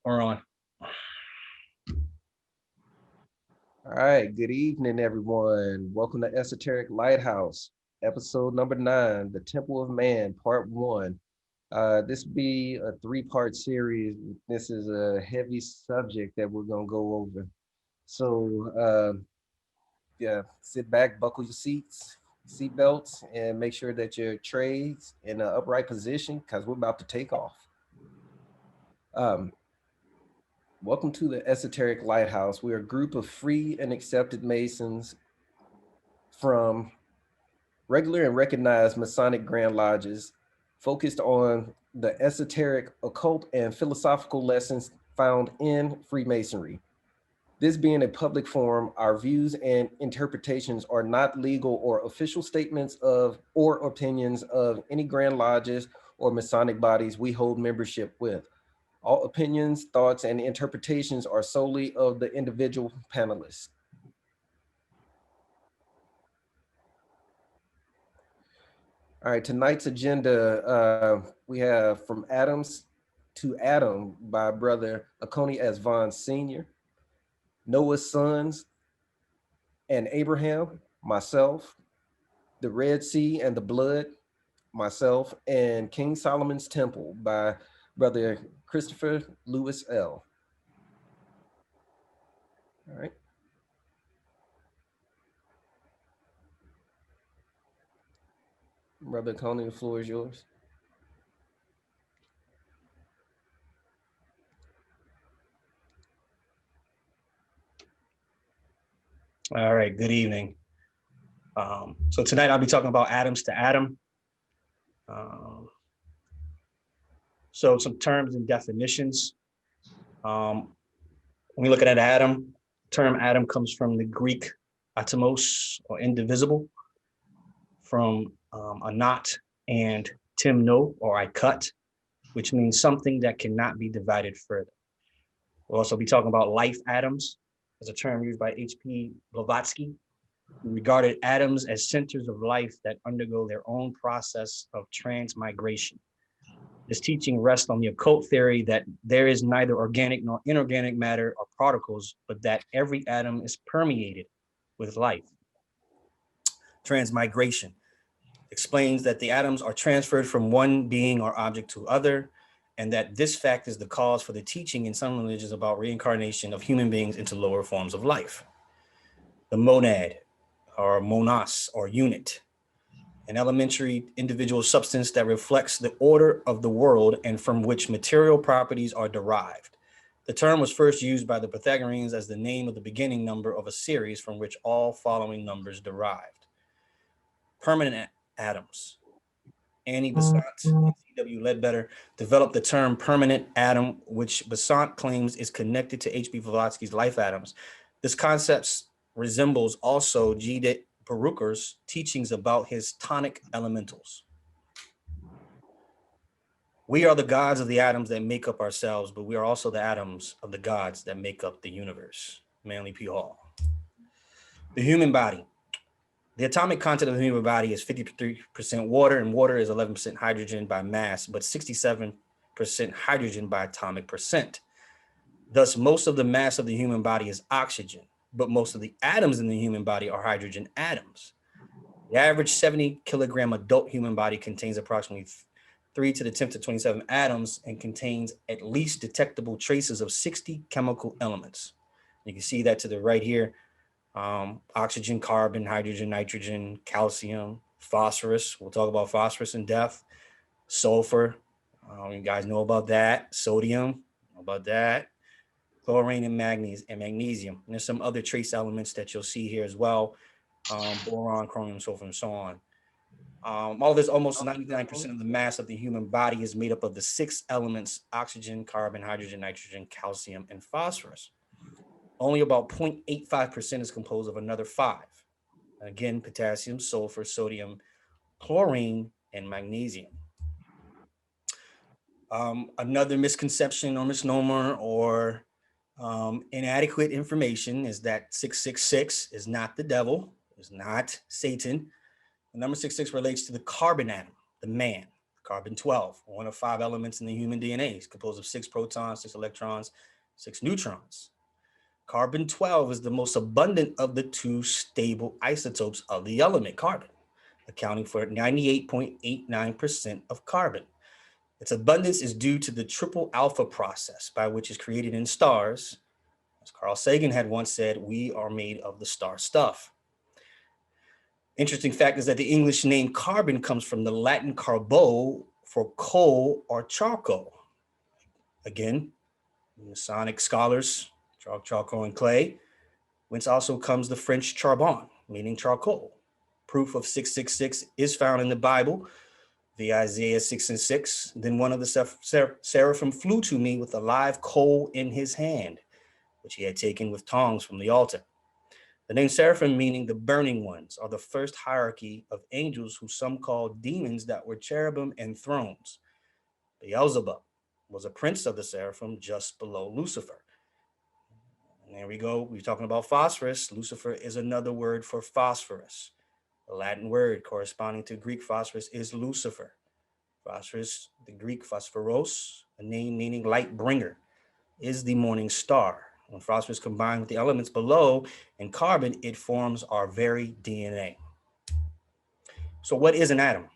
We're on. All right, good evening, everyone. Welcome to Esoteric Lighthouse, episode number 9, The Temple of Man, part 1. This will be a three-part series. This is a heavy subject that we're going to go over. So, sit back, buckle your seat belts, and make sure that your trays in an upright position because we're about to take off. Um, Welcome to the Esoteric Lighthouse. We are a group of free and accepted Masons from regular and recognized Masonic Grand Lodges focused on the esoteric, occult, and philosophical lessons found in Freemasonry. This being a public forum, our views and interpretations are not legal or official statements of or opinions of any Grand Lodges or Masonic bodies we hold membership with. All opinions, thoughts, and interpretations are solely of the individual panelists. All right, tonight's agenda, we have From Atoms to Adam by Brother Akoni S. Vaughn Sr., Noah's Sons and Abraham, myself, The Red Sea and the Blood, myself, and King Solomon's Temple by Brother Christopher Lewis L. All right. Brother Akoni, the floor is yours. All right, good evening. So tonight I'll be talking about atoms to Adam. So some terms and definitions. When we look at atom, term atom comes from the Greek atomos, or indivisible, from a knot, and timno, or I cut, which means something that cannot be divided further. We'll also be talking about life atoms, as a term used by H.P. Blavatsky, who regarded atoms as centers of life that undergo their own process of transmigration. This teaching rests on the occult theory that there is neither organic nor inorganic matter or particles, but that every atom is permeated with life. Transmigration explains that the atoms are transferred from one being or object to other, and that this fact is the cause for the teaching in some religions about reincarnation of human beings into lower forms of life. The monad, or monas, or unit, an elementary individual substance that reflects the order of the world and from which material properties are derived. The term was first used by the Pythagoreans as the name of the beginning number of a series from which all following numbers derived. Permanent atoms. Annie Besant and C.W. Ledbetter developed the term permanent atom, which Besant claims is connected to H.P. Blavatsky's life atoms. This concept resembles also G. Barucher's teachings about his tonic elementals. We are the gods of the atoms that make up ourselves, but we are also the atoms of the gods that make up the universe. Manly P. Hall. The human body. The atomic content of the human body is 53% water, and water is 11% hydrogen by mass, but 67% hydrogen by atomic percent. Thus, most of the mass of the human body is oxygen, but most of the atoms in the human body are hydrogen atoms. The average 70 kilogram adult human body contains approximately 3 to the 10 to 27 atoms and contains at least detectable traces of 60 chemical elements. You can see that to the right here. Oxygen, carbon, hydrogen, nitrogen, calcium, phosphorus. We'll talk about phosphorus in depth. Sulfur. You guys know about that. Sodium. Know about that. Chlorine and magnesium. And there's some other trace elements that you'll see here as well. Boron, chromium, sulfur, and so on. All this, almost 99% of the mass of the human body is made up of the 6 elements: oxygen, carbon, hydrogen, nitrogen, calcium, and phosphorus. Only about 0.85% is composed of another 5. Again, potassium, sulfur, sodium, chlorine, and magnesium. Another misconception or misnomer or inadequate information is that 666 is not the devil, is not Satan. The number 66 relates to the carbon atom, the man. Carbon 12, one of 5 elements in the human DNA, is composed of 6 protons, 6 electrons, 6 neutrons. Carbon 12 is the most abundant of the 2 stable isotopes of the element carbon, accounting for 98.89% of carbon. Its abundance is due to the triple alpha process, by which is created in stars. As Carl Sagan had once said, we are made of the star stuff. Interesting fact is that the English name carbon comes from the Latin carbo for coal or charcoal. Again, Masonic scholars, charcoal and clay, whence also comes the French charbon, meaning charcoal. Proof of 666 is found in the Bible, via Isaiah 6:6. Then one of the seraphim flew to me with a live coal in his hand, which he had taken with tongs from the altar. The name seraphim, meaning the burning ones, are the first hierarchy of angels who some call demons that were cherubim and thrones. Beelzebub was a prince of the seraphim just below Lucifer. And there we go. We're talking about phosphorus. Lucifer is another word for phosphorus. The Latin word corresponding to Greek phosphorus is Lucifer. Phosphorus, the Greek phosphoros, a name meaning light bringer, is the morning star. When phosphorus combined with the elements below and carbon, it forms our very DNA. So what is an atom?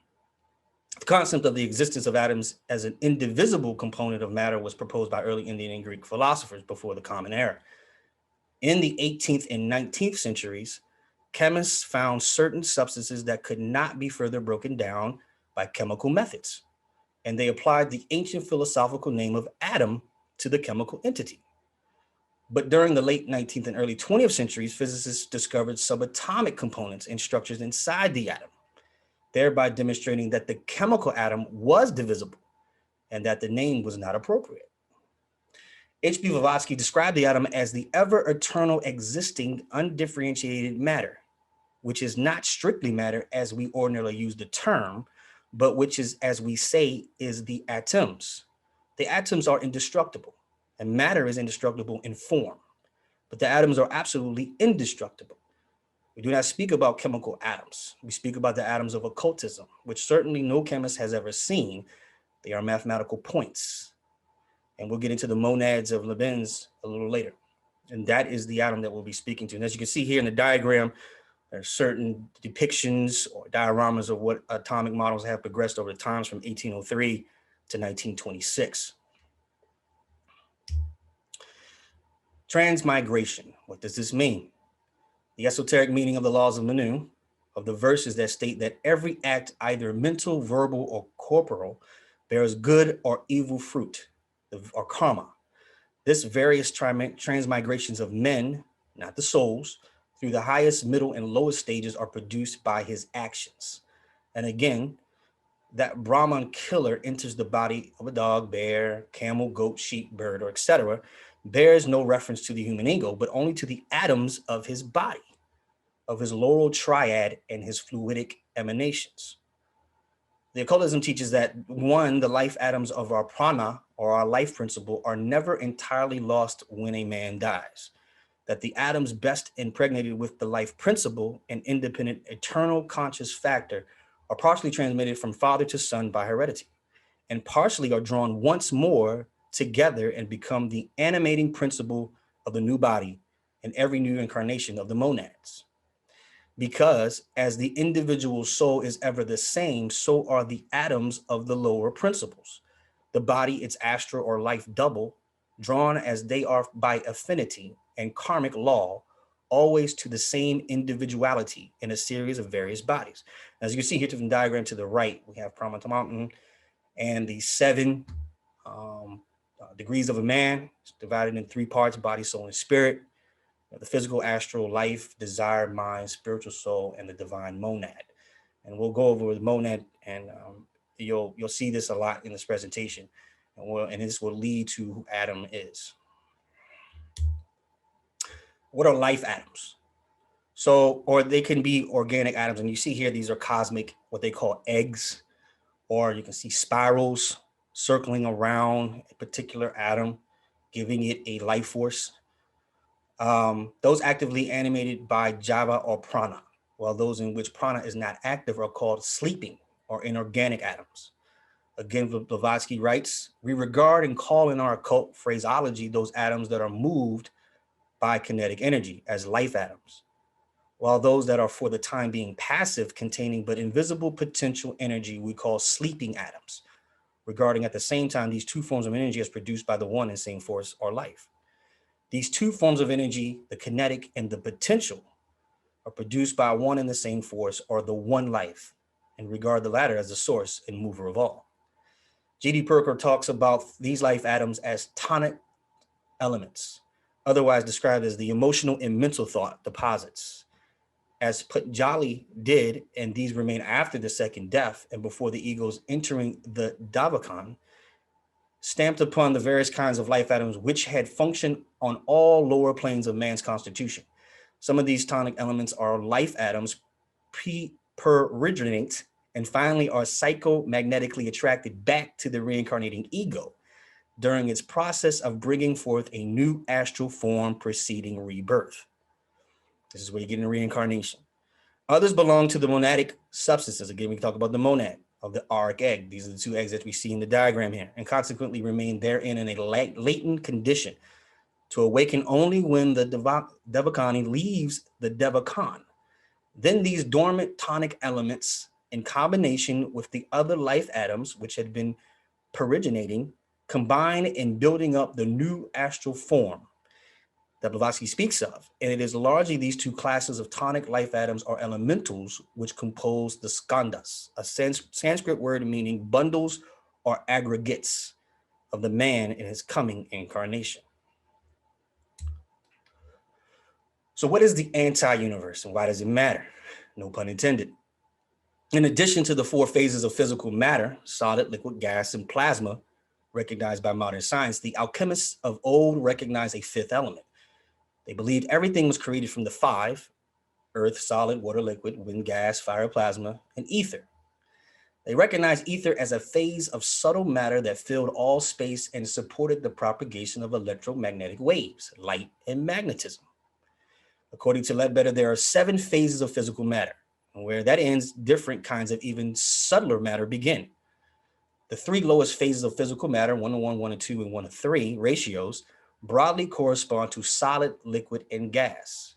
The concept of the existence of atoms as an indivisible component of matter was proposed by early Indian and Greek philosophers before the Common Era. In the 18th and 19th centuries, chemists found certain substances that could not be further broken down by chemical methods, and they applied the ancient philosophical name of atom to the chemical entity. But during the late 19th and early 20th centuries, physicists discovered subatomic components and structures inside the atom, thereby demonstrating that the chemical atom was divisible and that the name was not appropriate. H.P. Blavatsky described the atom as the ever-eternal existing undifferentiated matter, which is not strictly matter as we ordinarily use the term, but which is, as we say, is the atoms. The atoms are indestructible, and matter is indestructible in form, but the atoms are absolutely indestructible. We do not speak about chemical atoms. We speak about the atoms of occultism, which certainly no chemist has ever seen. They are mathematical points. And we'll get into the monads of Leibniz a little later. And that is the atom that we'll be speaking to. And as you can see here in the diagram, there are certain depictions or dioramas of what atomic models have progressed over the times from 1803 to 1926. Transmigration. What does this mean? The esoteric meaning of the laws of Manu, of the verses that state that every act, either mental, verbal, or corporal, bears good or evil fruit, or karma. This various transmigrations of men, not the souls, through the highest, middle, and lowest stages are produced by his actions. And again, that Brahman killer enters the body of a dog, bear, camel, goat, sheep, bird, or etc., bears no reference to the human ego, but only to the atoms of his body, of his laural triad and his fluidic emanations. The occultism teaches that one, the life atoms of our prana or our life principle are never entirely lost when a man dies. That the atoms best impregnated with the life principle and independent eternal conscious factor are partially transmitted from father to son by heredity, and partially are drawn once more together and become the animating principle of the new body and every new incarnation of the monads. Because as the individual soul is ever the same, so are the atoms of the lower principles. The body, its astral or life double, drawn as they are by affinity and karmic law, always to the same individuality in a series of various bodies. As you can see here to the diagram to the right, we have Pramanta Mountain and the 7 degrees of a man. It's divided in 3 parts: body, soul, and spirit. The physical, astral, life, desire, mind, spiritual soul, and the divine monad. And we'll go over the monad, and you'll see this a lot in this presentation, and this will lead to who Adam is. What are life atoms? So, or they can be organic atoms, and you see here these are cosmic, what they call eggs, or you can see spirals circling around a particular atom, giving it a life force. Those actively animated by Java or prana, while those in which prana is not active are called sleeping or inorganic atoms. Again, Blavatsky writes, we regard and call in our occult phraseology those atoms that are moved by kinetic energy as life atoms, while those that are for the time being passive, containing but invisible potential energy, we call sleeping atoms, regarding at the same time these two forms of energy as produced by the one and same force or life. These two forms of energy, the kinetic and the potential, are produced by one and the same force or the one life, and regard the latter as the source and mover of all. J.D. Perker talks about these life atoms as tonic elements, otherwise described as the emotional and mental thought deposits. As Patanjali did, and these remain after the second death and before the ego's entering the Davakan, stamped upon the various kinds of life atoms which had functioned on all lower planes of man's constitution. Some of these tonic elements are life atoms, pre-originate, and finally are psychomagnetically attracted back to the reincarnating ego during its process of bringing forth a new astral form preceding rebirth. This is where you get into reincarnation. Others belong to the monadic substances. Again, we can talk about the monad of the arc egg. These are the two eggs that we see in the diagram here, and consequently remain therein in a latent condition to awaken only when the Devakani leaves the Devakan. Then these dormant tonic elements, in combination with the other life atoms which had been periginating, combine in building up the new astral form that Blavatsky speaks of. And it is largely these two classes of tonic life atoms or elementals which compose the skandhas, a Sanskrit word meaning bundles or aggregates of the man in his coming incarnation. So what is the anti-universe and why does it matter? No pun intended. In addition to the four phases of physical matter, solid, liquid, gas, and plasma, recognized by modern science, the alchemists of old recognized a fifth element. They believed everything was created from the five: earth, solid, water, liquid, wind, gas, fire, plasma, and ether. They recognized ether as a phase of subtle matter that filled all space and supported the propagation of electromagnetic waves, light, and magnetism. According to Ledbetter, there are 7 phases of physical matter, and where that ends, different kinds of even subtler matter begin. The 3 lowest phases of physical matter, 1:1, 1:2, and 1:3 ratios, broadly correspond to solid, liquid, and gas.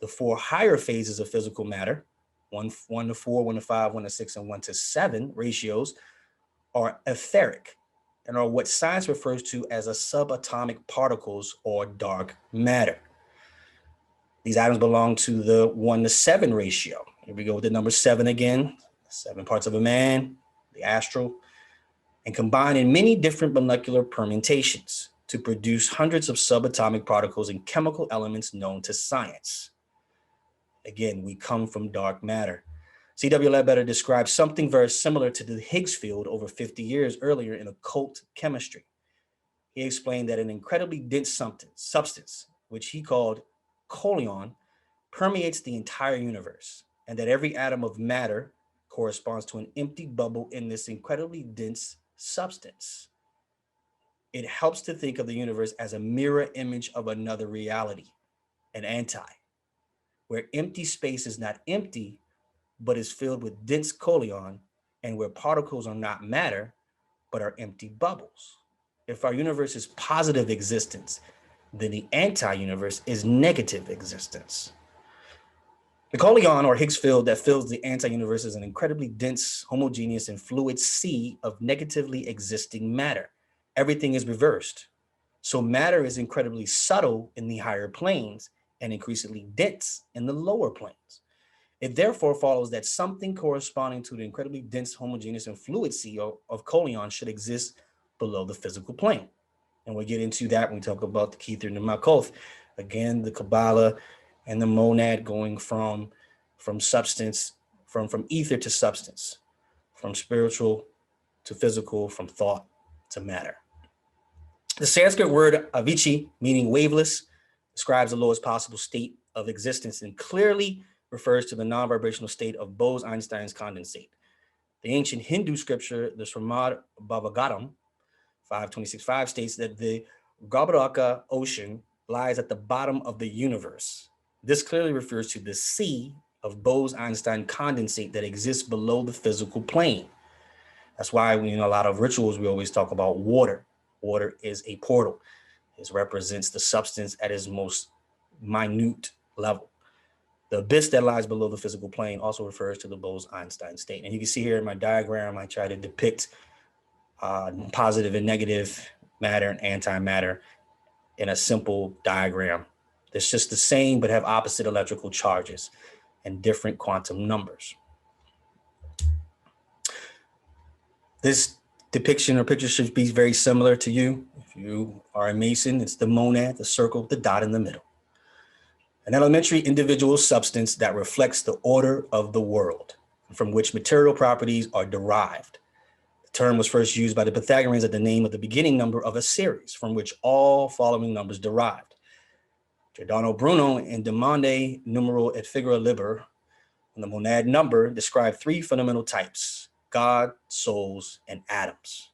The 4 higher phases of physical matter, 1:4, 1:5, 1:6, and 1:7 ratios, are etheric and are what science refers to as a subatomic particles or dark matter. These atoms belong to the 1:7 ratio. Here we go with the number 7 again. 7 parts of a man, the astral, and combine in many different molecular permutations to produce hundreds of subatomic particles and chemical elements known to science. Again, we come from dark matter. C.W. Ledbetter described something very similar to the Higgs field over 50 years earlier in occult chemistry. He explained that an incredibly dense substance, which he called collion, permeates the entire universe, and that every atom of matter corresponds to an empty bubble in this incredibly dense substance. It helps to think of the universe as a mirror image of another reality, an anti, where empty space is not empty, but is filled with dense collion, and where particles are not matter, but are empty bubbles. If our universe is positive existence, then the anti-universe is negative existence. The collion or Higgs field that fills the anti-universe is an incredibly dense, homogeneous, and fluid sea of negatively existing matter. Everything is reversed. So matter is incredibly subtle in the higher planes and increasingly dense in the lower planes. It therefore follows that something corresponding to the incredibly dense, homogeneous, and fluid sea of collion should exist below the physical plane. And we'll get into that when we talk about the Kether and the Malkoth. Again, the Kabbalah and the monad going from substance, from ether to substance, from spiritual to physical, from thought to matter. The Sanskrit word avicii, meaning waveless, describes the lowest possible state of existence and clearly refers to the non-vibrational state of Bose-Einstein's condensate. The ancient Hindu scripture, the Srimad Bhagavatam 5:26.5 states that the Garbhodaka ocean lies at the bottom of the universe. This clearly refers to the sea of Bose-Einstein condensate that exists below the physical plane. That's why a lot of rituals, we always talk about water. Water is a portal. It represents the substance at its most minute level. The abyss that lies below the physical plane also refers to the Bose-Einstein state. And you can see here in my diagram, I try to depict positive and negative matter and antimatter in a simple diagram. It's just the same, but have opposite electrical charges and different quantum numbers. This depiction or picture should be very similar to you. If you are a Mason, it's the monad, the circle, the dot in the middle. An elementary individual substance that reflects the order of the world, from which material properties are derived. The term was first used by the Pythagoreans at the name of the beginning number of a series, from which all following numbers derived. Giordano Bruno in De Monde Numero et Figura Liber, and the monad number, describe three fundamental types: God, souls, and atoms.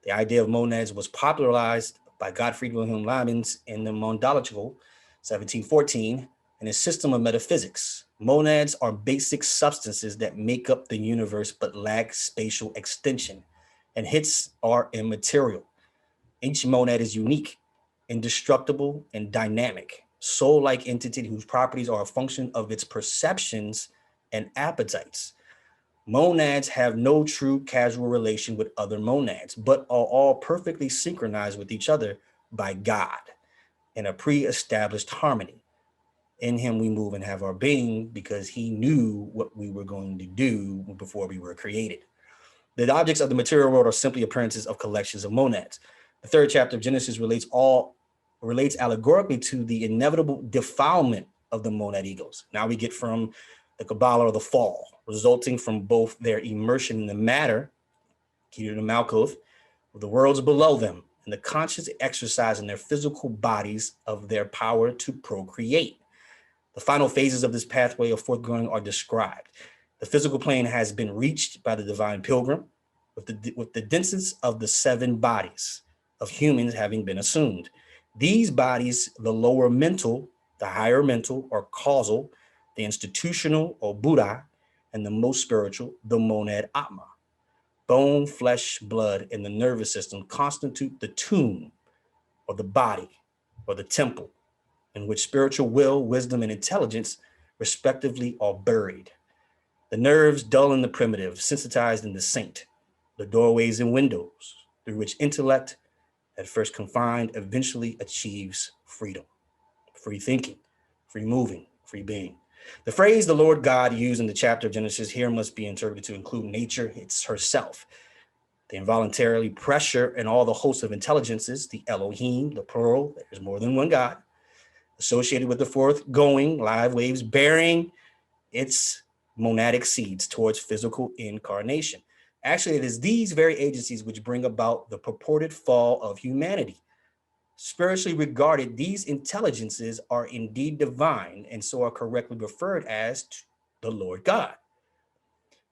The idea of monads was popularized by Gottfried Wilhelm Leibniz in the Mondological, 1714, and his system of metaphysics. Monads are basic substances that make up the universe but lack spatial extension, and hence are immaterial. Each monad is unique, indestructible, and dynamic, soul-like entity whose properties are a function of its perceptions and appetites. Monads have no true causal relation with other monads, but are all perfectly synchronized with each other by God in a pre-established harmony. In him we move and have our being because he knew what we were going to do before we were created. The objects of the material world are simply appearances of collections of monads. The third chapter of Genesis relates allegorically to the inevitable defilement of the monad egos. Now we get from the Kabbalah or the fall, resulting from both their immersion in the matter, Keter to Malkuth, of the worlds below them, and the conscious exercise in their physical bodies of their power to procreate. The final phases of this pathway of forthgoing are described. The physical plane has been reached by the divine pilgrim, with the densest of the 7 bodies of humans having been assumed. These bodies, the lower mental, the higher mental or causal, the institutional or Buddha, and the most spiritual, the monad Atma. Bone, flesh, blood, and the nervous system constitute the tomb or the body or the temple in which spiritual will, wisdom, and intelligence respectively are buried. The nerves dull in the primitive, sensitized in the saint, the doorways and windows through which intellect, at first confined, eventually achieves freedom, free thinking, free moving, free being. The phrase the Lord God used in the chapter of Genesis here must be interpreted to include nature it's herself, the involuntary pressure and all the hosts of intelligences, the Elohim, the plural, there's more than one God, associated with the forthgoing live waves bearing its monadic seeds towards physical incarnation. Actually, it is these very agencies which bring about the purported fall of humanity. Spiritually regarded, these intelligences are indeed divine and so are correctly referred as the Lord God.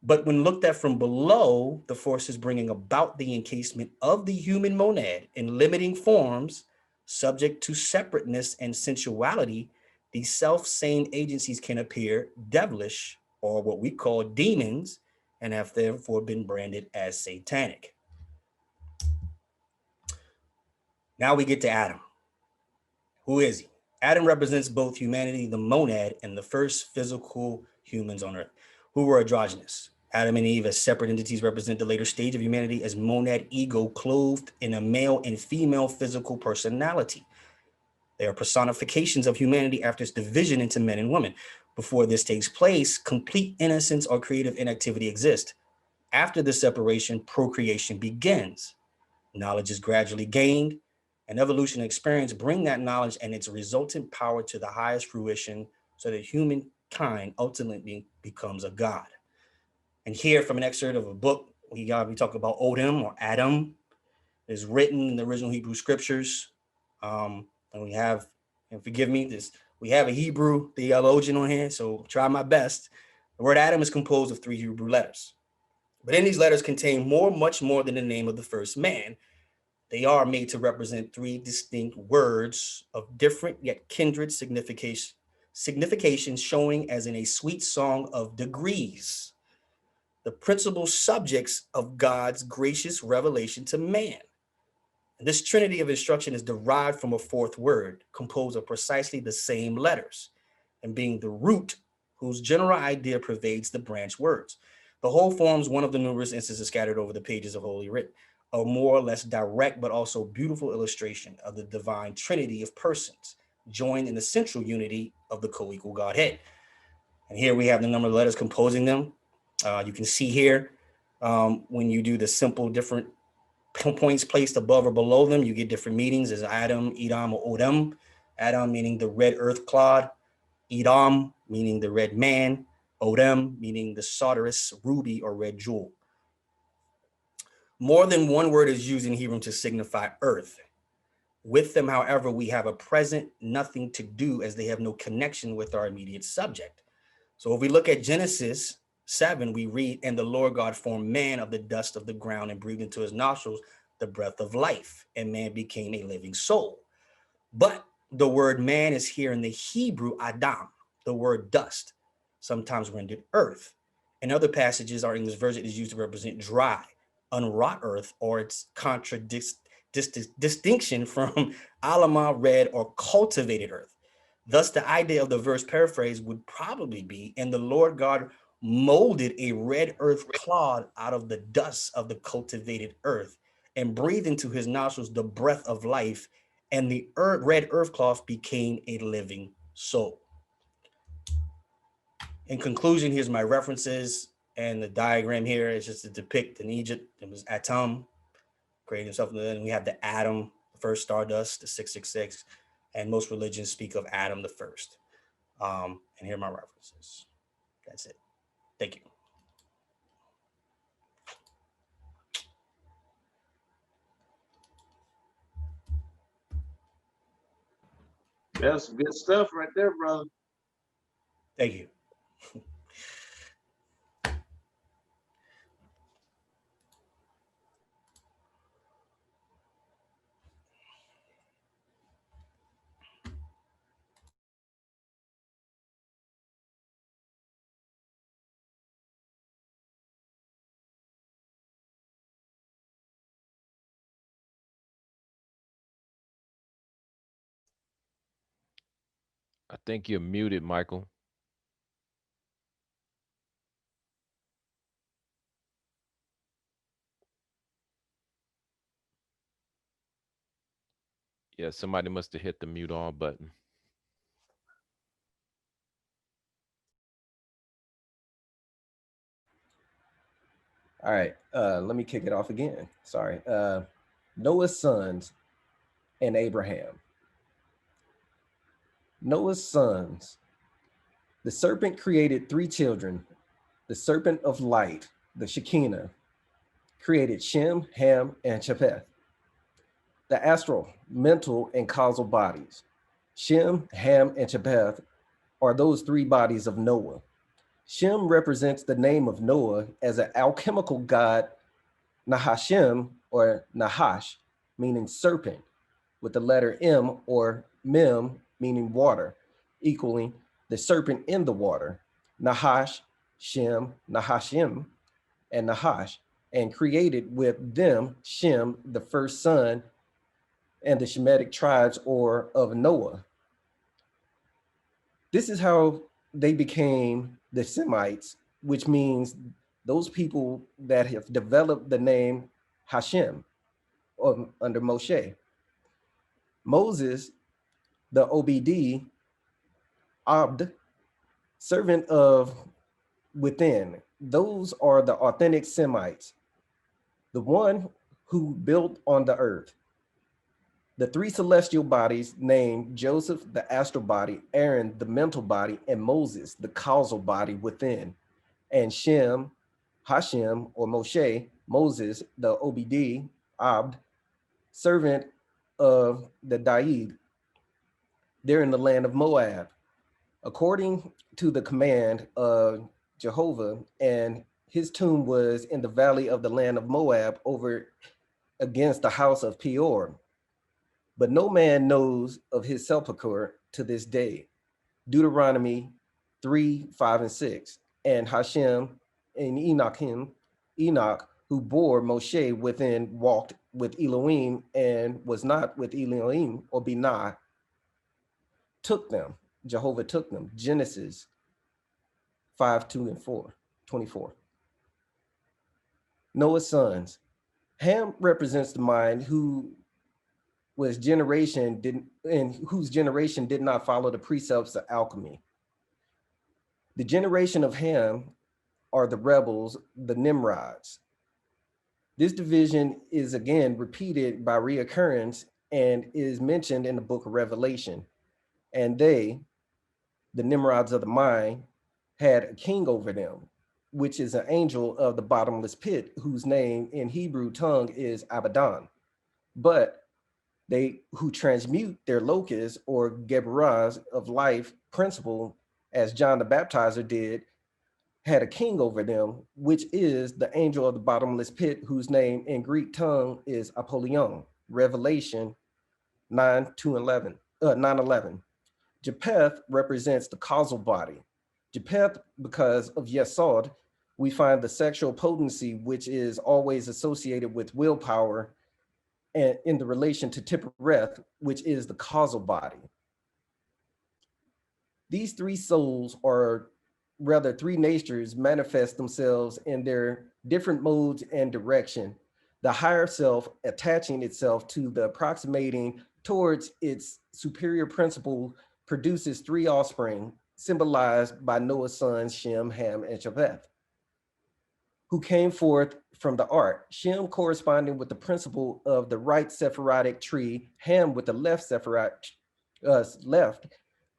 But when looked at from below, the forces bringing about the encasement of the human monad in limiting forms, subject to separateness and sensuality, these self-same agencies can appear devilish, or what we call demons, and have therefore been branded as satanic. Now we get to Adam. Who is he? Adam represents both humanity, the monad, and the first physical humans on earth, who were androgynous. Adam and Eve as separate entities represent the later stage of humanity as monad ego clothed in a male and female physical personality. They are personifications of humanity after its division into men and women. Before this takes place, complete innocence or creative inactivity exists. After the separation, procreation begins. Knowledge is gradually gained, and evolution and experience bring that knowledge and its resultant power to the highest fruition so that humankind ultimately becomes a god. And here from an excerpt of a book, we talk about Odin or Adam. It's written in the original Hebrew scriptures. And we have, and forgive me, we have a Hebrew theologian on here, so try my best. The word Adam is composed of 3 Hebrew letters. But in these letters contain much more than the name of the first man. They are made to represent 3 distinct words of different yet kindred significations, showing as in a sweet song of degrees. the principal subjects of God's gracious revelation to man. This trinity of instruction is derived from a fourth word composed of precisely the same letters, and being the root whose general idea pervades the branch words. The whole forms one of the numerous instances scattered over the pages of Holy Writ, a more or less direct but also beautiful illustration of the divine trinity of persons, joined in the central unity of the co-equal Godhead. And here we have the number of letters composing them. You can see here when you do the simple different points placed above or below them, you get different meanings as Adam, Edom, or Odem. Adam meaning the red earth clod, Edom meaning the red man, Odem meaning the sonorous ruby or red jewel. More than one word is used in Hebrew to signify earth. With them, however, we have a present nothing to do as they have no connection with our immediate subject. So if we look at Genesis 7, we read, and the Lord God formed man of the dust of the ground and breathed into his nostrils the breath of life, and man became a living soul. But the word man is here in the Hebrew Adam, the word dust, sometimes rendered earth. In other passages, our English version is used to represent dry, unwrought earth, or its distinction from alama, red, or cultivated earth. Thus, the idea of the verse paraphrase would probably be, and the Lord God molded a red earth clod out of the dust of the cultivated earth and breathed into his nostrils the breath of life, and the red earth cloth became a living soul. In conclusion, here's my references, and the diagram here is just to depict in Egypt, it was Atum, creating himself, and then we have the atom, the first stardust, the 666, and most religions speak of Adam the first. And here are my references. That's it. Thank you. That's good stuff right there, brother. Thank you. I think you're muted, Michael. Yeah, somebody must have hit the mute all button. All right, let me kick it off again. Sorry. Noah's sons and Abraham. Noah's sons. The serpent created three children. The serpent of light, the Shekinah, created Shem, Ham, and Japheth. The astral, mental, and causal bodies. Shem, Ham, and Japheth are those three bodies of Noah. Shem represents the name of Noah as an alchemical god, Nahashem or Nahash, meaning serpent, with the letter M or Mem, meaning water, equaling the serpent in the water. Nahash, Shem, Nahashim, and Nahash, and created with them Shem, the first son, and the Shemitic tribes or of Noah. This is how they became the Semites, which means those people that have developed the name Hashem or under Moshe. Moses, the OBD, Abd, servant of within. Those are the authentic Semites, the one who built on the earth. The three celestial bodies named Joseph, the astral body, Aaron, the mental body, and Moses, the causal body within. And Shem, Hashem, or Moshe, Moses, the OBD, Abd, servant of the Daid. They're in the land of Moab. According to the command of Jehovah, and his tomb was in the valley of the land of Moab over against the house of Peor. But no man knows of his sepulchre to this day. Deuteronomy 3, 5, and 6. And Hashem and Enoch, who bore Moshe within, walked with Elohim and was not with Elohim or Binah, took them. Jehovah took them. Genesis 5:2 and 4, 24. Noah's sons. Ham represents the mind whose generation did not follow the precepts of alchemy. The generation of Ham are the rebels, the Nimrods. This division is again repeated by reoccurrence and is mentioned in the book of Revelation. And they, the Nimrods of the mind, had a king over them, which is an angel of the bottomless pit, whose name in Hebrew tongue is Abaddon. But they who transmute their locus or Geberas of life principle, as John the Baptizer did, had a king over them, which is the angel of the bottomless pit, whose name in Greek tongue is Apollyon. Revelation 9:11. Japheth represents the causal body. Japheth, because of Yesod, we find the sexual potency, which is always associated with willpower, and in the relation to Tiphareth, which is the causal body. These three souls, or rather three natures, manifest themselves in their different modes and direction. The higher self attaching itself to the approximating towards its superior principle produces three offspring, symbolized by Noah's sons, Shem, Ham, and Japheth, who came forth from the ark. Shem corresponding with the principle of the right Sephirotic tree, Ham with the left Sephirotic left,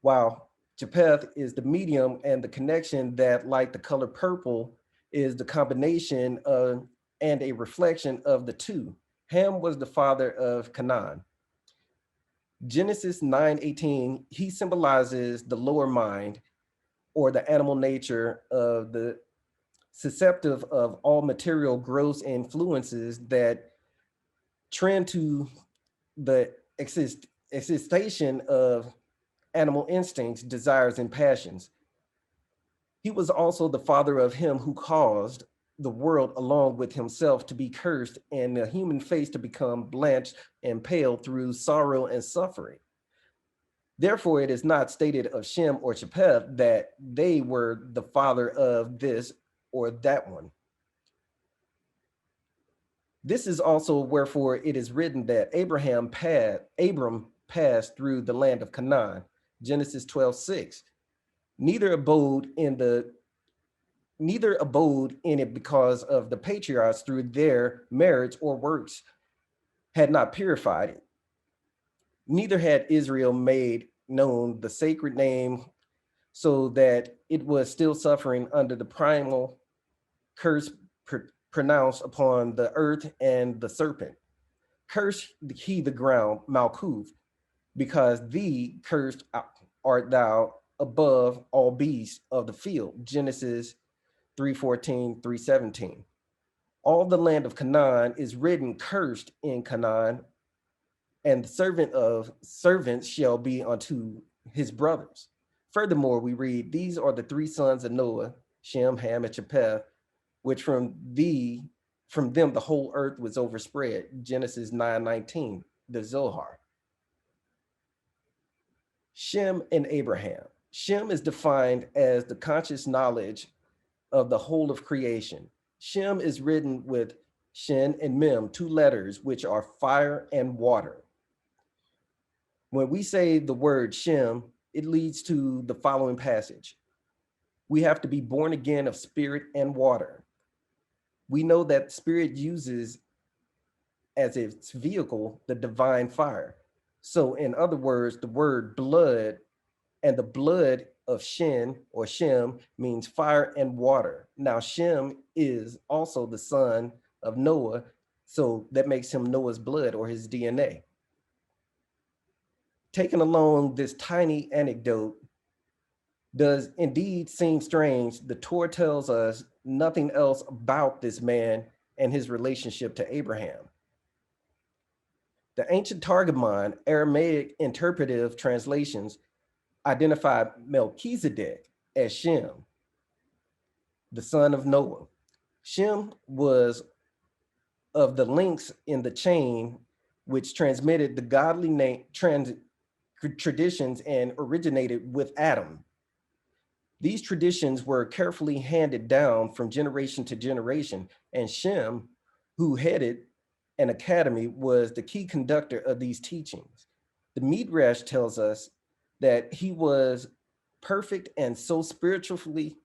while Japheth is the medium and the connection that, like the color purple, is the combination of and a reflection of the two. Ham was the father of Canaan. Genesis 9:18, he symbolizes the lower mind or the animal nature of the susceptive of all material gross influences that trend to the existation of animal instincts, desires, and passions. He was also the father of him who caused the world along with himself to be cursed and the human face to become blanched and pale through sorrow and suffering. Therefore, it is not stated of Shem or Japheth that they were the father of this or that one. This is also wherefore it is written that Abram passed through the land of Canaan, Genesis 12:6. Neither abode in it because of the patriarchs through their merits or works had not purified it. Neither had Israel made known the sacred name, so that it was still suffering under the primal curse pronounced upon the earth and the serpent. Curse he the ground, Malkuth, because thee cursed art thou above all beasts of the field. Genesis 3:14, 3:17. All the land of Canaan is written cursed in Canaan, and the servant of servants shall be unto his brothers. Furthermore, we read, these are the three sons of Noah, Shem, Ham, and Japheth, which from them the whole earth was overspread. Genesis 9:19, the Zohar. Shem and Abraham. Shem is defined as the conscious knowledge of the whole of creation. Shem is written with Shin and Mem, two letters, which are fire and water. When we say the word Shem, it leads to the following passage. We have to be born again of spirit and water. We know that spirit uses as its vehicle the divine fire. So in other words, the word blood and the blood of Shin or Shem means fire and water. Now Shem is also the son of Noah, so that makes him Noah's blood or his DNA. Taken along this tiny anecdote does indeed seem strange. The Torah tells us nothing else about this man and his relationship to Abraham. The ancient Targumon, Aramaic interpretive translations, identify Melchizedek as Shem. the son of Noah. Shem was of the links in the chain which transmitted the godly traditions and originated with Adam. These traditions were carefully handed down from generation to generation, and Shem, who headed an academy, was the key conductor of these teachings. The Midrash tells us that he was perfect and so spiritually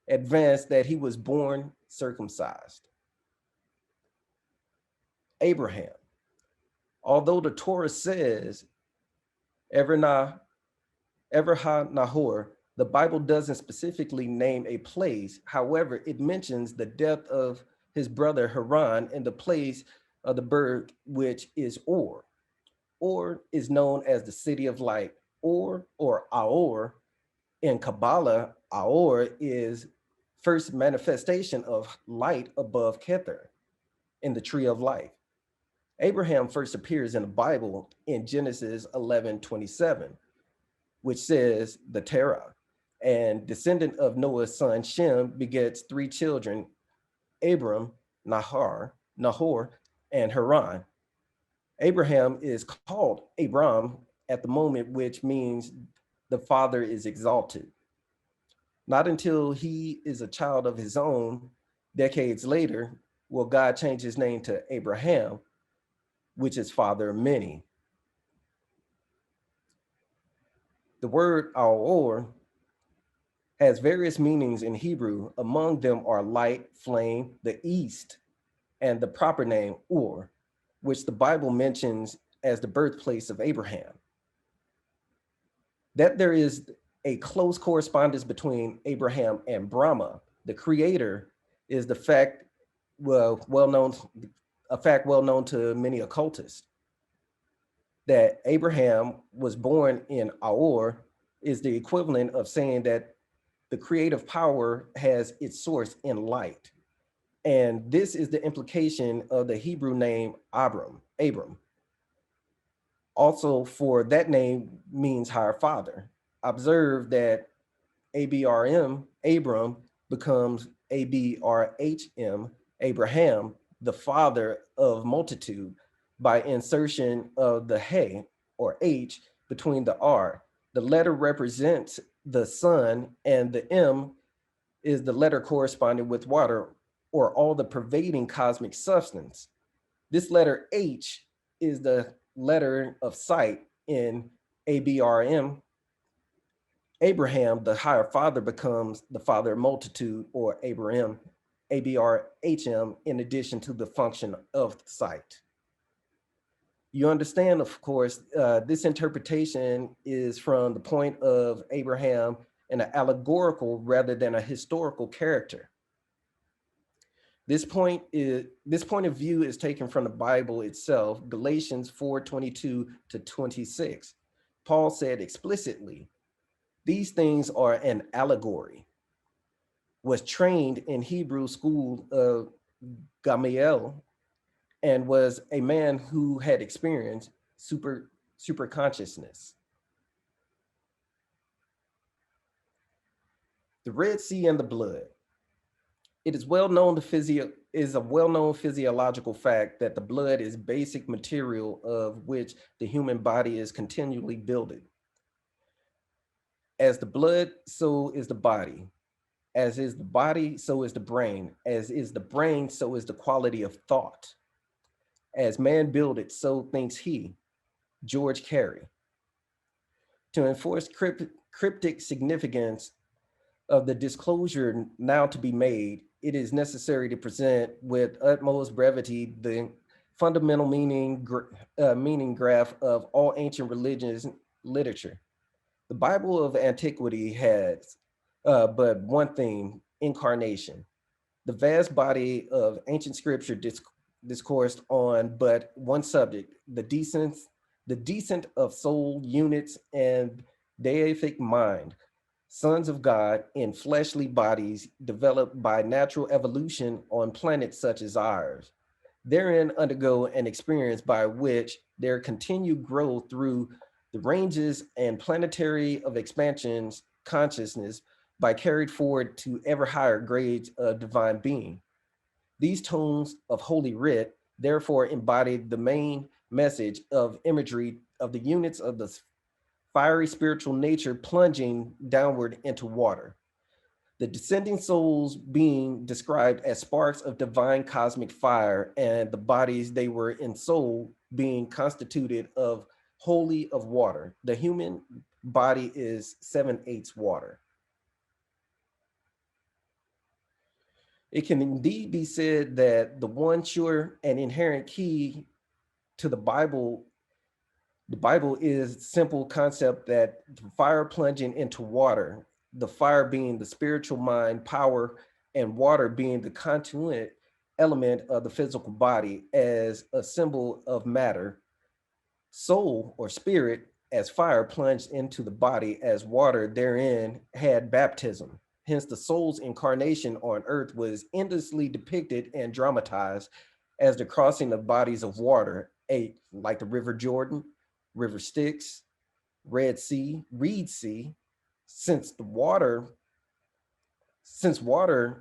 advanced that he was born circumcised. Abraham. Although the Torah says, Ever ha-Nahor, the Bible doesn't specifically name a place. However, it mentions the death of his brother Haran and the place of the birth, which is Or. Or is known as the city of light. Or Aor. In Kabbalah, Aor is first manifestation of light above Kether in the tree of life. Abraham first appears in the Bible in Genesis 11:27, which says the Terah, and descendant of Noah's son Shem begets 3 children, Abram, Nahor, and Haran. Abraham is called Abram at the moment, which means the father is exalted. Not until he is a child of his own, decades later, will God change his name to Abraham, which is father of many. The word Aor has various meanings in Hebrew. Among them are light, flame, the east, and the proper name Ur, which the Bible mentions as the birthplace of Abraham. That there is a close correspondence between Abraham and Brahma, the creator, is the fact well known to many occultists. That Abraham was born in Aor is the equivalent of saying that the creative power has its source in light. And this is the implication of the Hebrew name Abram. Also, for that name means higher father. Observe that Abram, becomes Abrhm, Abraham, the father of multitude, by insertion of the he or h between the r. The letter represents the sun, and the m is the letter corresponding with water or all the pervading cosmic substance. This letter h is the letter of sight in Abram. Abraham, the higher father, becomes the father of multitude, or Abraham, in addition to the function of sight. You understand, of course, this interpretation is from the point of Abraham and an allegorical rather than a historical character. This point of view is taken from the Bible itself, Galatians 4:22-26. Paul said explicitly, "These things are an allegory." Was trained in Hebrew school of Gamaliel and was a man who had experienced super consciousness. The Red Sea and the blood. It is a well-known physiological fact that the blood is basic material of which the human body is continually builded. As the blood, so is the body. As is the body, so is the brain. As is the brain, so is the quality of thought. As man builded, so thinks he. George Carey. To enforce cryptic significance of the disclosure now to be made, it is necessary to present with utmost brevity the fundamental meaning graph of all ancient religions literature. The Bible of antiquity has but one theme: incarnation. The vast body of ancient scripture discoursed on but one subject: the descent of soul units and deific mind, sons of God in fleshly bodies developed by natural evolution on planets such as ours. Therein undergo an experience by which their continued growth through the ranges and planetary of expansions consciousness by carried forward to ever higher grades of divine being. These tones of Holy Writ therefore embodied the main message of imagery of the units of the fiery spiritual nature plunging downward into water. The descending souls being described as sparks of divine cosmic fire, and the bodies they were in soul being constituted of wholly of water. The human body is 7/8 water. It can indeed be said that the one sure and inherent key to the Bible is simple concept that fire plunging into water, the fire being the spiritual mind, power, and water being the constituent element of the physical body as a symbol of matter, soul or spirit as fire plunged into the body as water therein had baptism. Hence, the soul's incarnation on earth was endlessly depicted and dramatized as the crossing of bodies of water, like the River Jordan, River Styx, Red Sea, Reed Sea, since water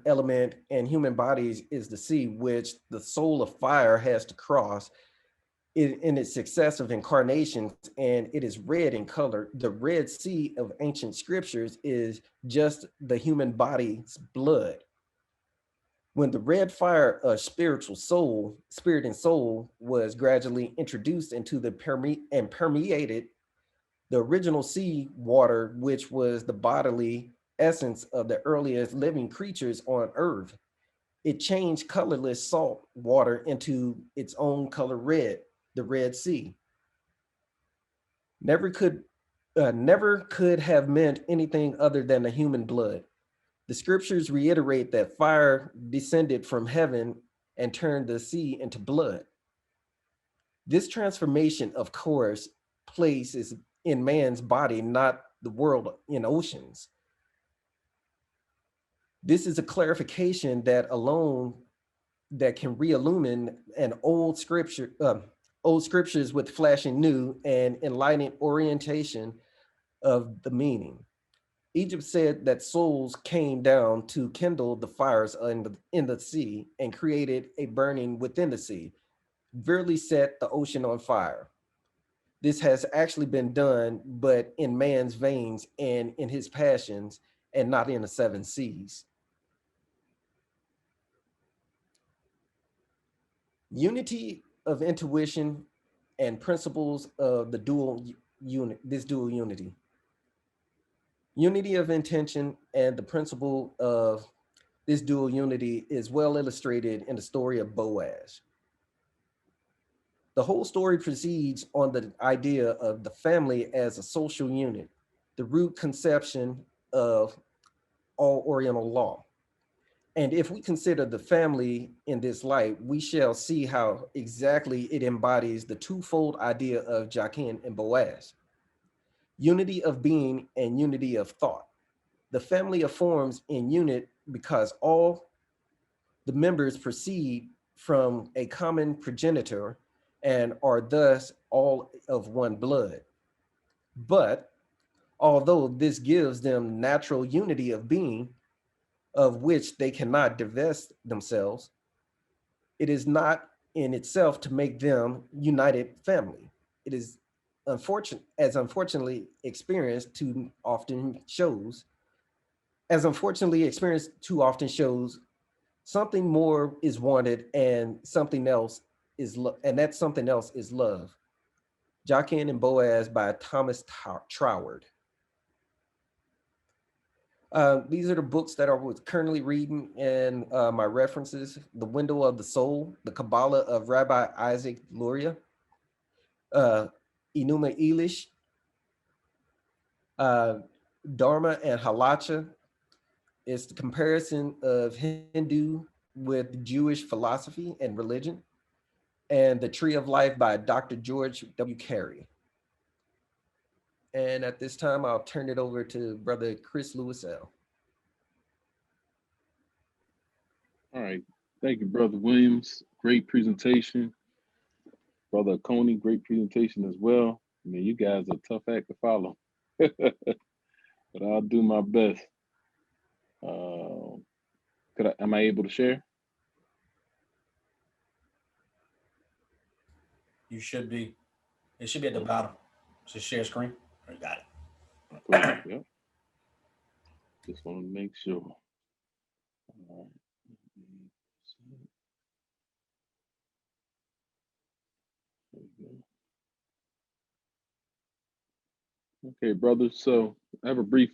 element in human bodies is the sea, which the soul of fire has to cross in its successive incarnations, and it is red in color. The Red Sea of ancient scriptures is just the human body's blood. When the red fire of spirit and soul was gradually introduced into the and permeated the original sea water, which was the bodily essence of the earliest living creatures on earth, it changed colorless salt water into its own color red, the Red Sea. Never could never could have meant anything other than the human blood. The scriptures reiterate that fire descended from heaven and turned the sea into blood. This transformation, of course, place is in man's body, not the world in oceans. This is a clarification that can re-illumine an old scriptures with flashing new and enlightening orientation of the meaning. Egypt said that souls came down to kindle the fires in the sea and created a burning within the sea, virtually set the ocean on fire. This has actually been done, but in man's veins and in his passions, and not in the seven seas. Unity of intuition and principles of the dual unity. Unity of intention and the principle of this dual unity is well illustrated in the story of Boaz. The whole story proceeds on the idea of the family as a social unit, the root conception of all Oriental law. And if we consider the family in this light, we shall see how exactly it embodies the twofold idea of Jachin and Boaz, unity of being and unity of thought. The family of forms in unit because all the members proceed from a common progenitor and are thus all of one blood. But although this gives them natural unity of being, of which they cannot divest themselves, it is not in itself to make them united family. It is unfortunately experienced too often shows, something more is wanted and something else and that something else is love. Jachin and Boaz by Thomas Troward. These are the books that I was currently reading and my references: The Window of the Soul, The Kabbalah of Rabbi Isaac Luria, Enuma Elish, Dharma and Halacha. It's the comparison of Hindu with Jewish philosophy and religion, and The Tree of Life by Dr. George W. Carey. And at this time, I'll turn it over to Brother Chris Lewis L. All right. Thank you, Brother Williams. Great presentation. Brother Coney, great presentation as well. I mean, you guys are a tough act to follow, but I'll do my best. Am I able to share? You should be. It should be at the bottom. So share screen. You got it. Cool. Yep. Just want to make sure. All right. There we go. Okay, brothers. So I have a brief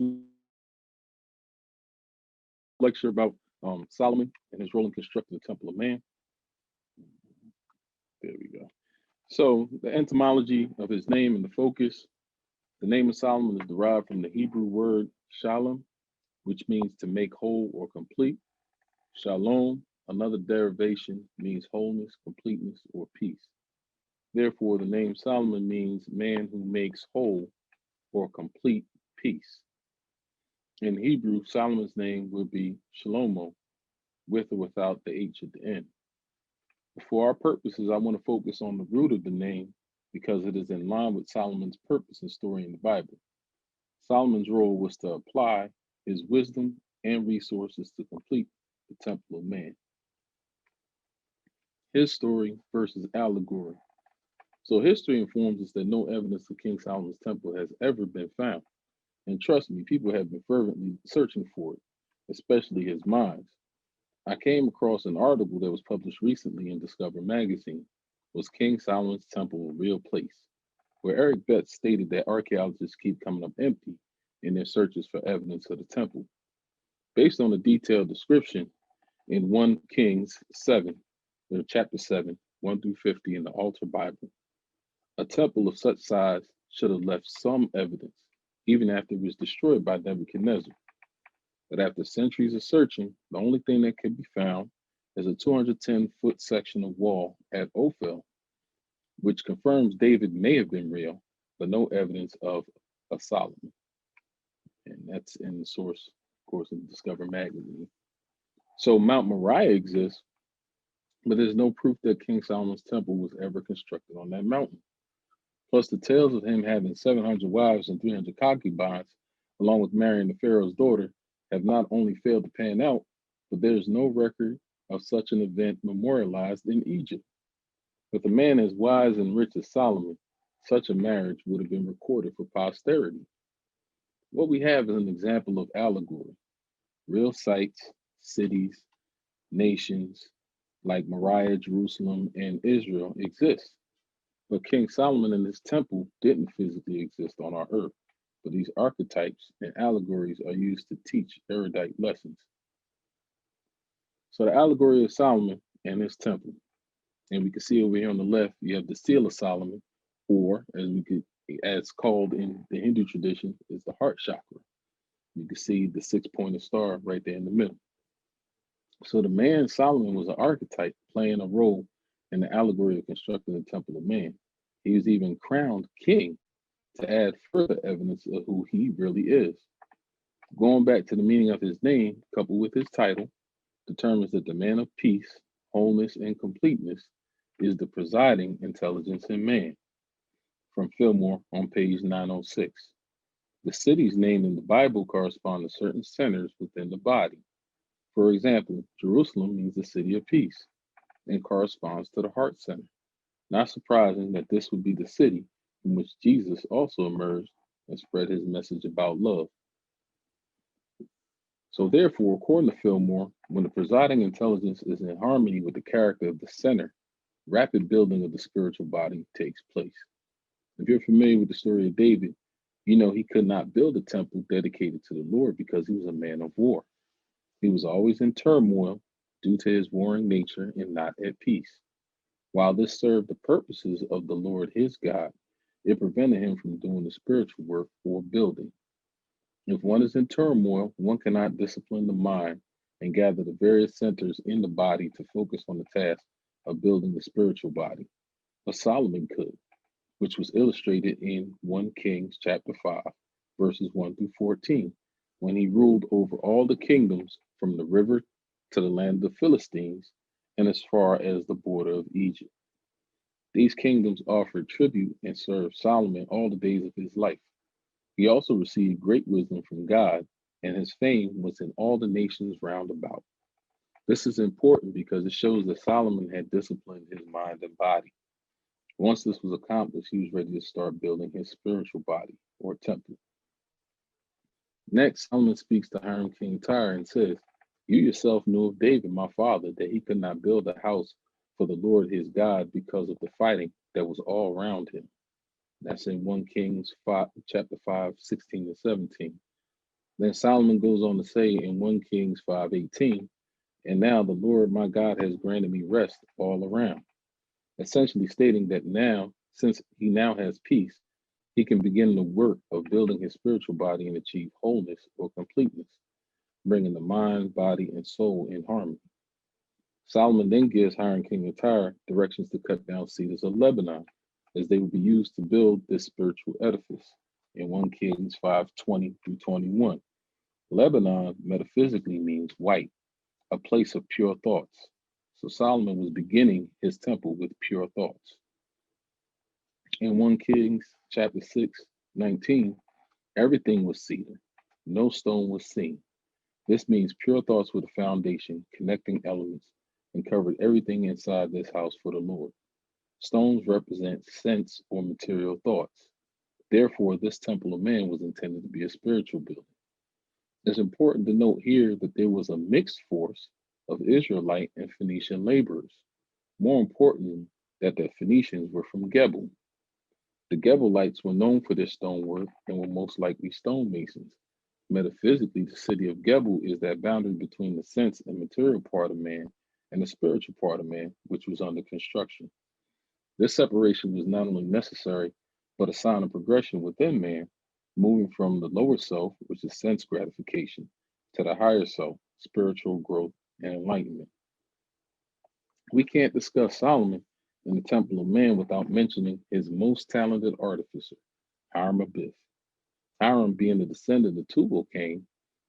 lecture about Solomon and his role in constructing the Temple of Man. There we go. So the etymology of his name and the focus. The name of Solomon is derived from the Hebrew word shalom, which means to make whole or complete. Shalom, another derivation, means wholeness, completeness, or peace. Therefore, the name Solomon means man who makes whole or complete peace. In Hebrew, Solomon's name would be Shalomo, with or without the H at the end. For our purposes, I want to focus on the root of the name because it is in line with Solomon's purpose and story in the Bible. Solomon's role was to apply his wisdom and resources to complete the Temple of Man. His story versus allegory. So history informs us that no evidence of King Solomon's temple has ever been found. And trust me, people have been fervently searching for it, especially his mines. I came across an article that was published recently in Discover magazine. Was King Solomon's temple a real place? Where Eric Betts stated that archaeologists keep coming up empty in their searches for evidence of the temple. Based on a detailed description in 1 Kings 7, or chapter 7, 1 through 50 in the Altar Bible, a temple of such size should have left some evidence, even after it was destroyed by Nebuchadnezzar. But after centuries of searching, the only thing that could be found is a 210-foot section of wall at Ophel, which confirms David may have been real, but no evidence of a Solomon. And that's in the source, of course, in Discover magazine. So Mount Moriah exists, but there's no proof that King Solomon's temple was ever constructed on that mountain. Plus, the tales of him having 700 wives and 300 concubines, along with marrying the Pharaoh's daughter, have not only failed to pan out, but there's no record of such an event memorialized in Egypt. With a man as wise and rich as Solomon, such a marriage would have been recorded for posterity. What we have is an example of allegory. Real sites, cities, nations like Moriah, Jerusalem, and Israel exist. But King Solomon and his temple didn't physically exist on our earth. But these archetypes and allegories are used to teach erudite lessons. So the allegory of Solomon and his temple. And we can see over here on the left, you have the seal of Solomon, or as called in the Hindu tradition, is the heart chakra. You can see the 6-pointed star right there in the middle. So the man Solomon was an archetype playing a role in the allegory of constructing the temple of man. He was even crowned king to add further evidence of who he really is. Going back to the meaning of his name, coupled with his title, determines that the man of peace, wholeness, and completeness is the presiding intelligence in man. From Fillmore on page 906. The cities named in the Bible correspond to certain centers within the body. For example, Jerusalem means the city of peace and corresponds to the heart center. Not surprising that this would be the city in which Jesus also emerged and spread his message about love. So therefore, according to Fillmore, when the presiding intelligence is in harmony with the character of the center, rapid building of the spiritual body takes place. If you're familiar with the story of David, you know he could not build a temple dedicated to the Lord because he was a man of war. He was always in turmoil due to his warring nature and not at peace. While this served the purposes of the Lord his God, it prevented him from doing the spiritual work or building. If one is in turmoil, one cannot discipline the mind and gather the various centers in the body to focus on the task of building the spiritual body. But Solomon could, which was illustrated in 1 Kings chapter 5, verses 1 through 14, when he ruled over all the kingdoms from the river to the land of the Philistines and as far as the border of Egypt. These kingdoms offered tribute and served Solomon all the days of his life. He also received great wisdom from God and his fame was in all the nations round about. This is important because it shows that Solomon had disciplined his mind and body. Once this was accomplished, he was ready to start building his spiritual body or temple. Next, Solomon speaks to Hiram King Tyre and says, "You yourself knew of David, my father, that he could not build a house for the Lord his God because of the fighting that was all around him." That's in 1 Kings 5, chapter 5, 16 and 17. Then Solomon goes on to say in 1 Kings 5:18, "And now the Lord my God has granted me rest all around," essentially stating that now, since he now has peace, he can begin the work of building his spiritual body and achieve wholeness or completeness, bringing the mind, body, and soul in harmony. Solomon then gives Hiram King of Tyre directions to cut down cedars of Lebanon, as they would be used to build this spiritual edifice in 1 Kings 5:20 through 21. Lebanon metaphysically means white, a place of pure thoughts. So Solomon was beginning his temple with pure thoughts. In 1 Kings chapter 6:19, everything was cedar, no stone was seen. This means pure thoughts were the foundation, connecting elements, and covered everything inside this house for the Lord. Stones represent sense or material thoughts. Therefore, this temple of man was intended to be a spiritual building. It's important to note here that there was a mixed force of Israelite and Phoenician laborers. More importantly, that the Phoenicians were from Gebal. The Gebalites were known for their stonework and were most likely stonemasons. Metaphysically, the city of Gebal is that boundary between the sense and material part of man and the spiritual part of man, which was under construction. This separation was not only necessary, but a sign of progression within man, moving from the lower self, which is sense gratification, to the higher self, spiritual growth and enlightenment. We can't discuss Solomon in the Temple of Man without mentioning his most talented artificer, Hiram Abiff. Hiram, being a descendant of Tubal-Cain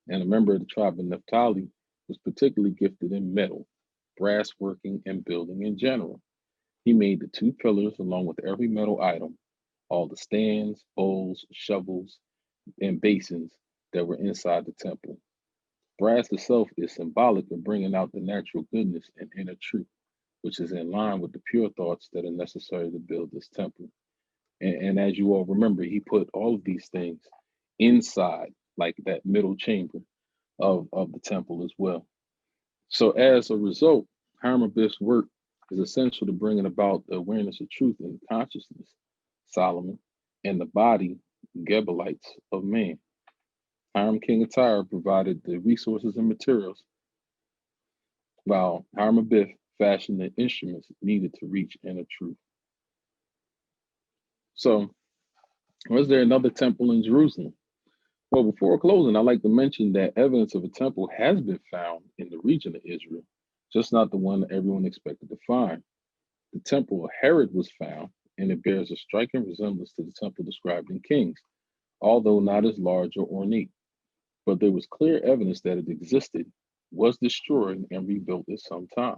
and a member of the tribe of Naphtali, was particularly gifted in metal, brass working, and building in general. He made the two pillars along with every metal item, all the stands, bowls, shovels, and basins that were inside the temple. Brass itself is symbolic of bringing out the natural goodness and inner truth, which is in line with the pure thoughts that are necessary to build this temple. And as you all remember, he put all of these things inside, like that middle chamber of the temple as well. So as a result, Hiram Abiff's work is essential to bringing about the awareness of truth and consciousness, Solomon, and the body, Gebalites of man. Hiram King of Tyre provided the resources and materials, while Hiram Abiff fashioned the instruments needed to reach inner truth. So, was there another temple in Jerusalem? Well, before closing, I'd like to mention that evidence of a temple has been found in the region of Israel, just not the one that everyone expected to find. The temple of Herod was found, and it bears a striking resemblance to the temple described in Kings, although not as large or ornate. But there was clear evidence that it existed, was destroyed, and rebuilt at some time.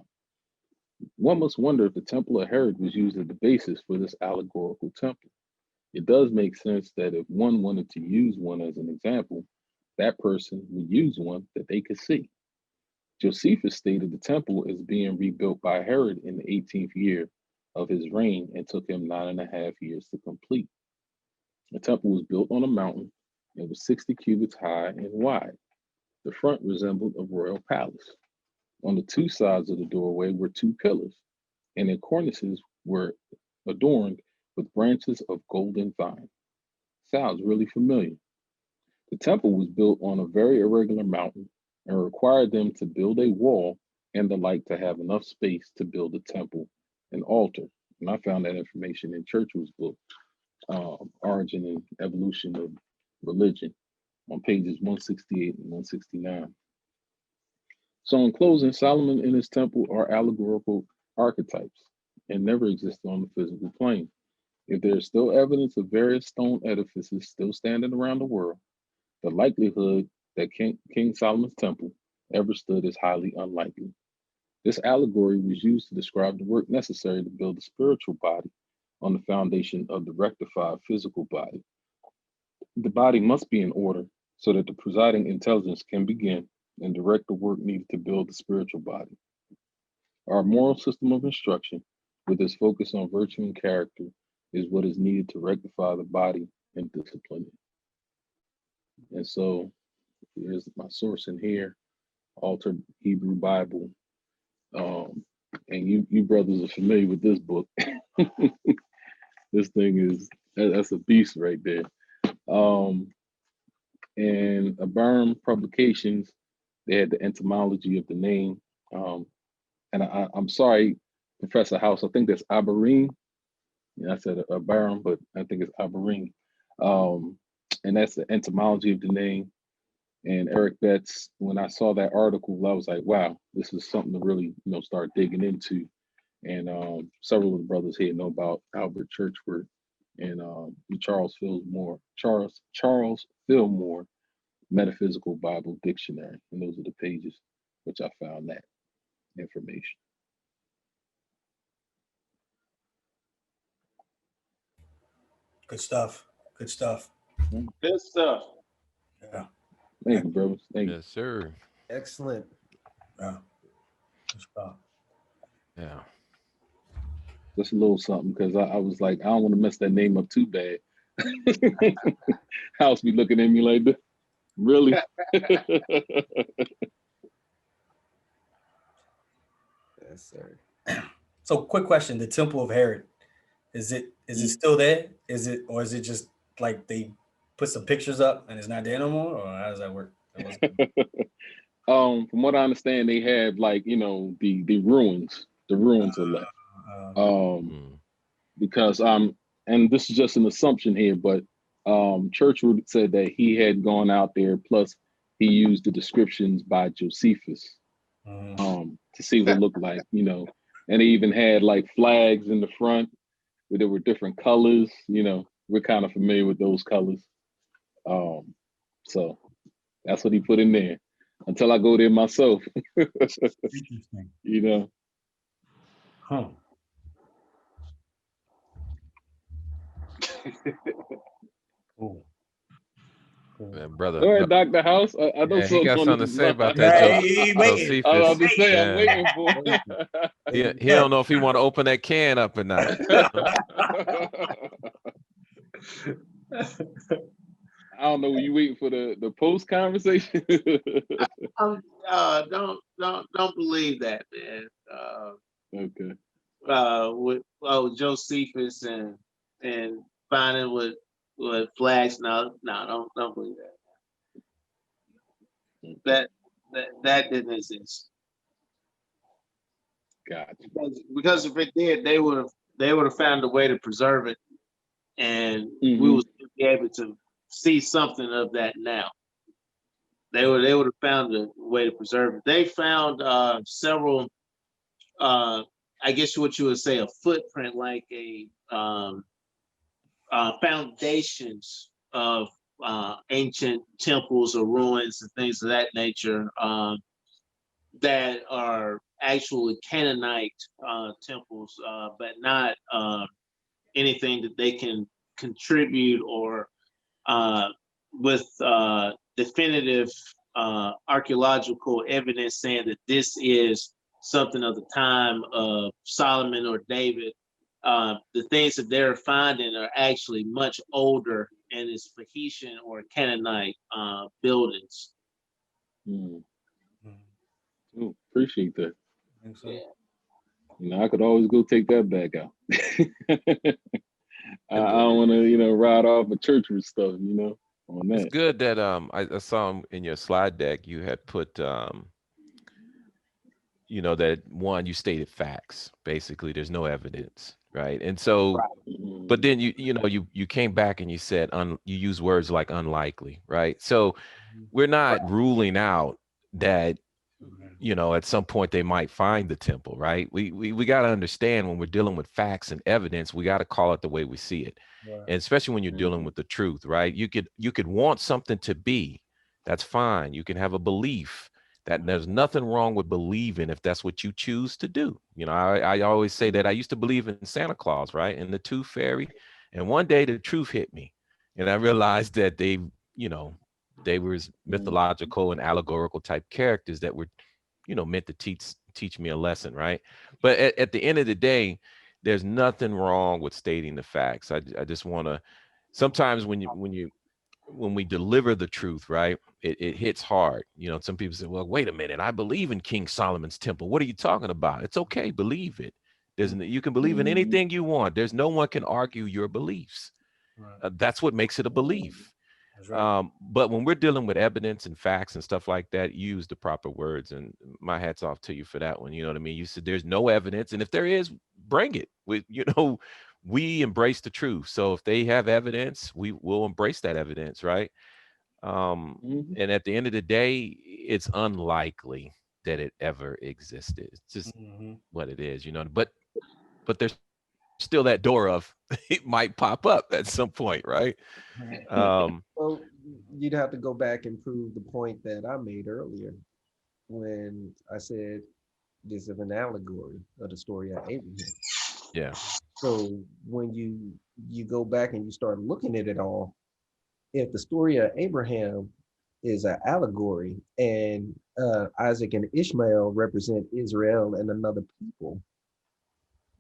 One must wonder if the temple of Herod was used as the basis for this allegorical temple. It does make sense that if one wanted to use one as an example, that person would use one that they could see. Josephus stated the temple is being rebuilt by Herod in the 18th year of his reign and took him 9.5 years to complete. The temple was built on a mountain and was 60 cubits high and wide. The front resembled a royal palace. On the two sides of the doorway were two pillars, and their cornices were adorned with branches of golden vine. Sounds really familiar. The temple was built on a very irregular mountain and required them to build a wall and the like to have enough space to build a temple and altar. And I found that information in Churchill's book, Origin and Evolution of Religion, on pages 168 and 169. So in closing, Solomon and his temple are allegorical archetypes and never existed on the physical plane. If there is still evidence of various stone edifices still standing around the world, the likelihood that King Solomon's temple ever stood is highly unlikely. This allegory was used to describe the work necessary to build a spiritual body on the foundation of the rectified physical body. The body must be in order so that the presiding intelligence can begin and direct the work needed to build the spiritual body. Our moral system of instruction, with its focus on virtue and character, is what is needed to rectify the body and discipline it. And so here's my source in here, Altered Hebrew Bible. And you brothers are familiar with this book. This thing is, that's a beast right there. And Abiram Publications, they had the etymology of the name. And I'm sorry, Professor House, I think that's Abiram. Yeah, I said Abiram, but I think it's Abiram. And that's the etymology of the name. And Eric Betts, when I saw that article, I was like, wow, this is something to really, start digging into. And several of the brothers here know about Albert Churchward and the Charles Fillmore Metaphysical Bible Dictionary. And those are the pages which I found that information. Good stuff. Good stuff. Good stuff. Yeah. Thank you, brothers. Thank you. Yes, sir. Excellent. Yeah. Good stuff. Yeah. Just a little something, because I was like, I don't want to mess that name up too bad. House be looking at me like this. Really? Yes, sir. So quick question, the Temple of Herod, is it still there? Is it just like they put some pictures up and it's not there no more, or how does that work? From what I understand, they have like, the ruins. The ruins are left. Because and this is just an assumption here, but Churchward said that he had gone out there, plus he used the descriptions by Josephus to see what it looked like, and they even had like flags in the front where there were different colors. We're kind of familiar with those colors. So that's what he put in there until I go there myself. Interesting. Huh. Cool. Man, brother. Go ahead, Dr. House. I know He got something to say about Yeah, that. he waiting. I was Josephus. about to say, I'm Yeah. waiting for it. He don't know if he want to open that can up or not. I don't know. Were you waiting for the post conversation? Don't believe that, man. Okay. With Josephus and finding what flags. No, don't believe that. That didn't exist. Gotcha. Because if it did, they would have found a way to preserve it, and we would be able to see something of that now. They would have found a way to preserve it. They found several, I guess what you would say, a footprint, like a foundations of ancient temples or ruins and things of that nature that are actually Canaanite temples, but not anything that they can contribute or with definitive archaeological evidence saying that this is something of the time of Solomon or David. The things that they're finding are actually much older, and it's Phoenician or Canaanite buildings. Oh, appreciate that. I think so. Yeah. I could always go take that back out. I don't want to, ride off of Churchward stuff, on that. It's good that I saw in your slide deck you had put that one, you stated facts. Basically, there's no evidence, right? And so, but then you came back and you said you use words like unlikely, right? So we're not ruling out that at some point they might find the temple, right? We got to understand when we're dealing with facts and evidence, we got to call it the way we see it. Right. And especially when you're dealing with the truth, right? You could want something to be, that's fine. You can have a belief that there's nothing wrong with believing if that's what you choose to do. I always say that I used to believe in Santa Claus, right? And the Tooth Fairy. And one day the truth hit me and I realized that they, They were mythological and allegorical type characters that were, meant to teach me a lesson, right? But at the end of the day, there's nothing wrong with stating the facts. I just want to. Sometimes when we deliver the truth, right, it hits hard. Some people say, well, wait a minute, I believe in King Solomon's temple. What are you talking about? It's okay, believe it. You can believe in anything you want. There's no one can argue your beliefs. Right. That's what makes it a belief. That's right. But when we're dealing with evidence and facts and stuff like that, use the proper words. And my hat's off to you for that one. You know what I mean? You said there's no evidence, and if there is, bring it. We embrace the truth. So if they have evidence, we will embrace that evidence, right? Mhm. And at the end of the day, it's unlikely that it ever existed. It's just Hmm. what it is, but there's still that door of it might pop up at some point, right? Um, Well, you'd have to go back and prove the point that I made earlier when I said this is an allegory of the story of Abraham. yeah. So when you go back and you start looking at it all, if the story of Abraham is an allegory and Isaac and Ishmael represent Israel and another people,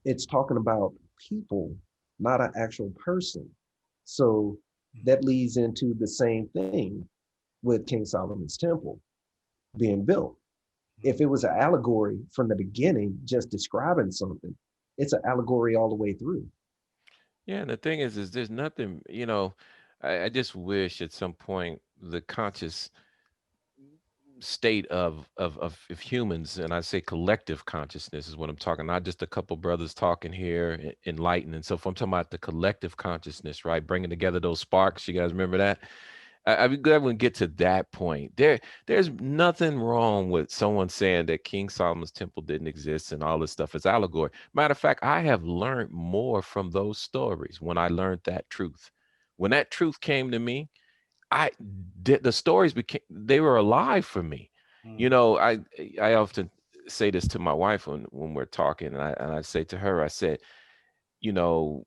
it's talking about people, not an actual person. So that leads into the same thing with King Solomon's temple being built. If it was an allegory from the beginning, just describing something, it's an allegory all the way through. Yeah, and the thing is there's nothing, I just wish at some point the conscious state of humans, and I say collective consciousness is what I'm talking, not just a couple brothers talking here, enlightened and so forth. I'm talking about the collective consciousness, right? Bringing together those sparks. You guys remember that? I'd be glad when we get to that point. There's nothing wrong with someone saying that King Solomon's temple didn't exist and all this stuff is allegory. Matter of fact, I have learned more from those stories when I learned that truth. When that truth came to me, I did the stories became they were alive for me. You Mm. know, I often say this to my wife when we're talking, and I say to her, I said, you know,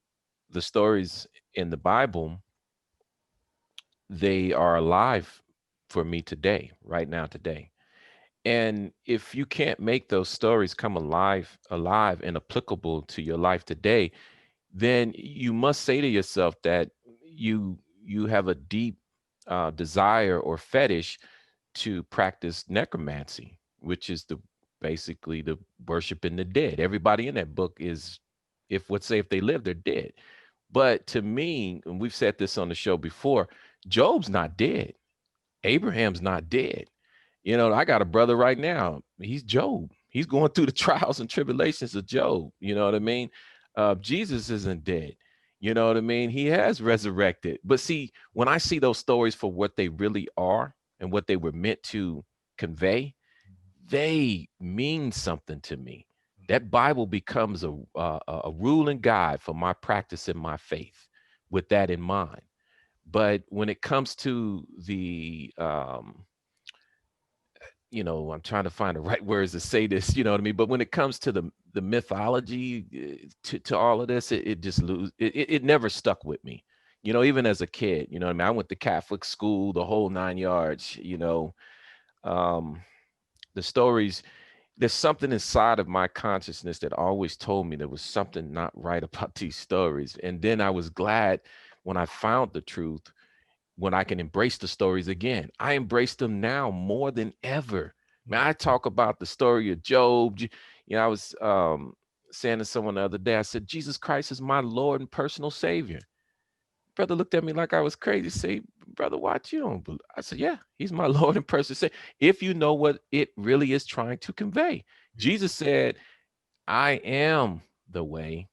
the stories in the Bible, they are alive for me today, right now, today. And if you can't make those stories come alive and applicable to your life today, then you must say to yourself that you have a deep desire or fetish to practice necromancy, which is the basically the worshiping the dead. Everybody in that book is, if let's say if they live, they're dead. But to me, and we've said this on the show before, Job's not dead. Abraham's not dead. I got a brother right now. He's Job. He's going through the trials and tribulations of Job. You know what I mean? Jesus isn't dead. You know what I mean? He has resurrected. But see, when I see those stories for what they really are and what they were meant to convey, they mean something to me. That Bible becomes a rule and guide for my practice and my faith with that in mind. But when it comes to I'm trying to find the right words to say this, you know what I mean? But when it comes to the mythology to all of this, it just it never stuck with me. Even as a kid, you know what I mean? I went to Catholic school, the whole nine yards, um, the stories, there's something inside of my consciousness that always told me there was something not right about these stories. And then I was glad when I found the truth, when I can embrace the stories again. I embrace them now more than ever. Man, I talk about the story of Job. I was saying to someone the other day, I said, Jesus Christ is my Lord and personal Savior. Brother looked at me like I was crazy. Say, brother, watch you don't believe. I said, yeah, he's my Lord and personal Savior. If you know what it really is trying to convey. Jesus said, I am the way.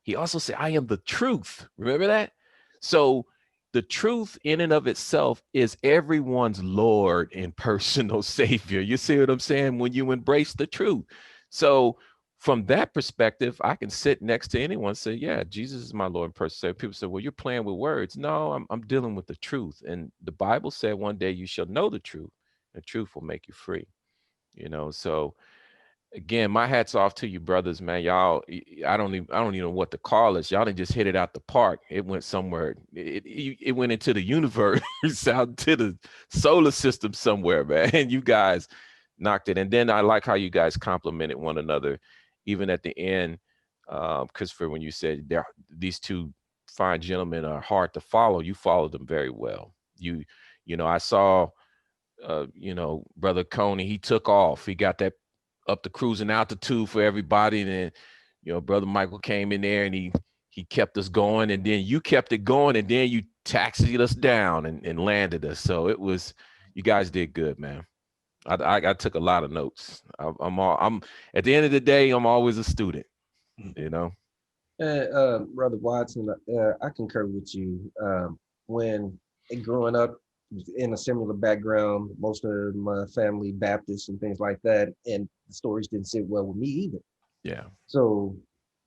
He also said, I am the truth. Remember that? So the truth in and of itself is everyone's Lord and personal Savior. You see what I'm saying? When you embrace the truth. So from that perspective, I can sit next to anyone and say, yeah, Jesus is my Lord and personal Savior. People say, well, you're playing with words. No, I'm dealing with the truth. And the Bible said one day you shall know the truth. The truth will make you free. So Again, my hat's off to you, brothers, man. Y'all, I don't even know what to call this. Y'all didn't just hit it out the park. It went somewhere. It went into the universe, out to the solar system somewhere, man. And you guys knocked it. And then I like how you guys complimented one another, even at the end. Christopher, when you said these two fine gentlemen are hard to follow, you followed them very well. I saw, Brother Coney, he took off. He got that up to cruising altitude for everybody. And then, Brother Michael came in there and he kept us going. And then you kept it going. And then you taxied us down and landed us. So you guys did good, man. I took a lot of notes. I'm at the end of the day, I'm always a student, Brother Watson, I concur with you. When growing up in a similar background, most of my family Baptists and things like that, and the stories didn't sit well with me either. Yeah. So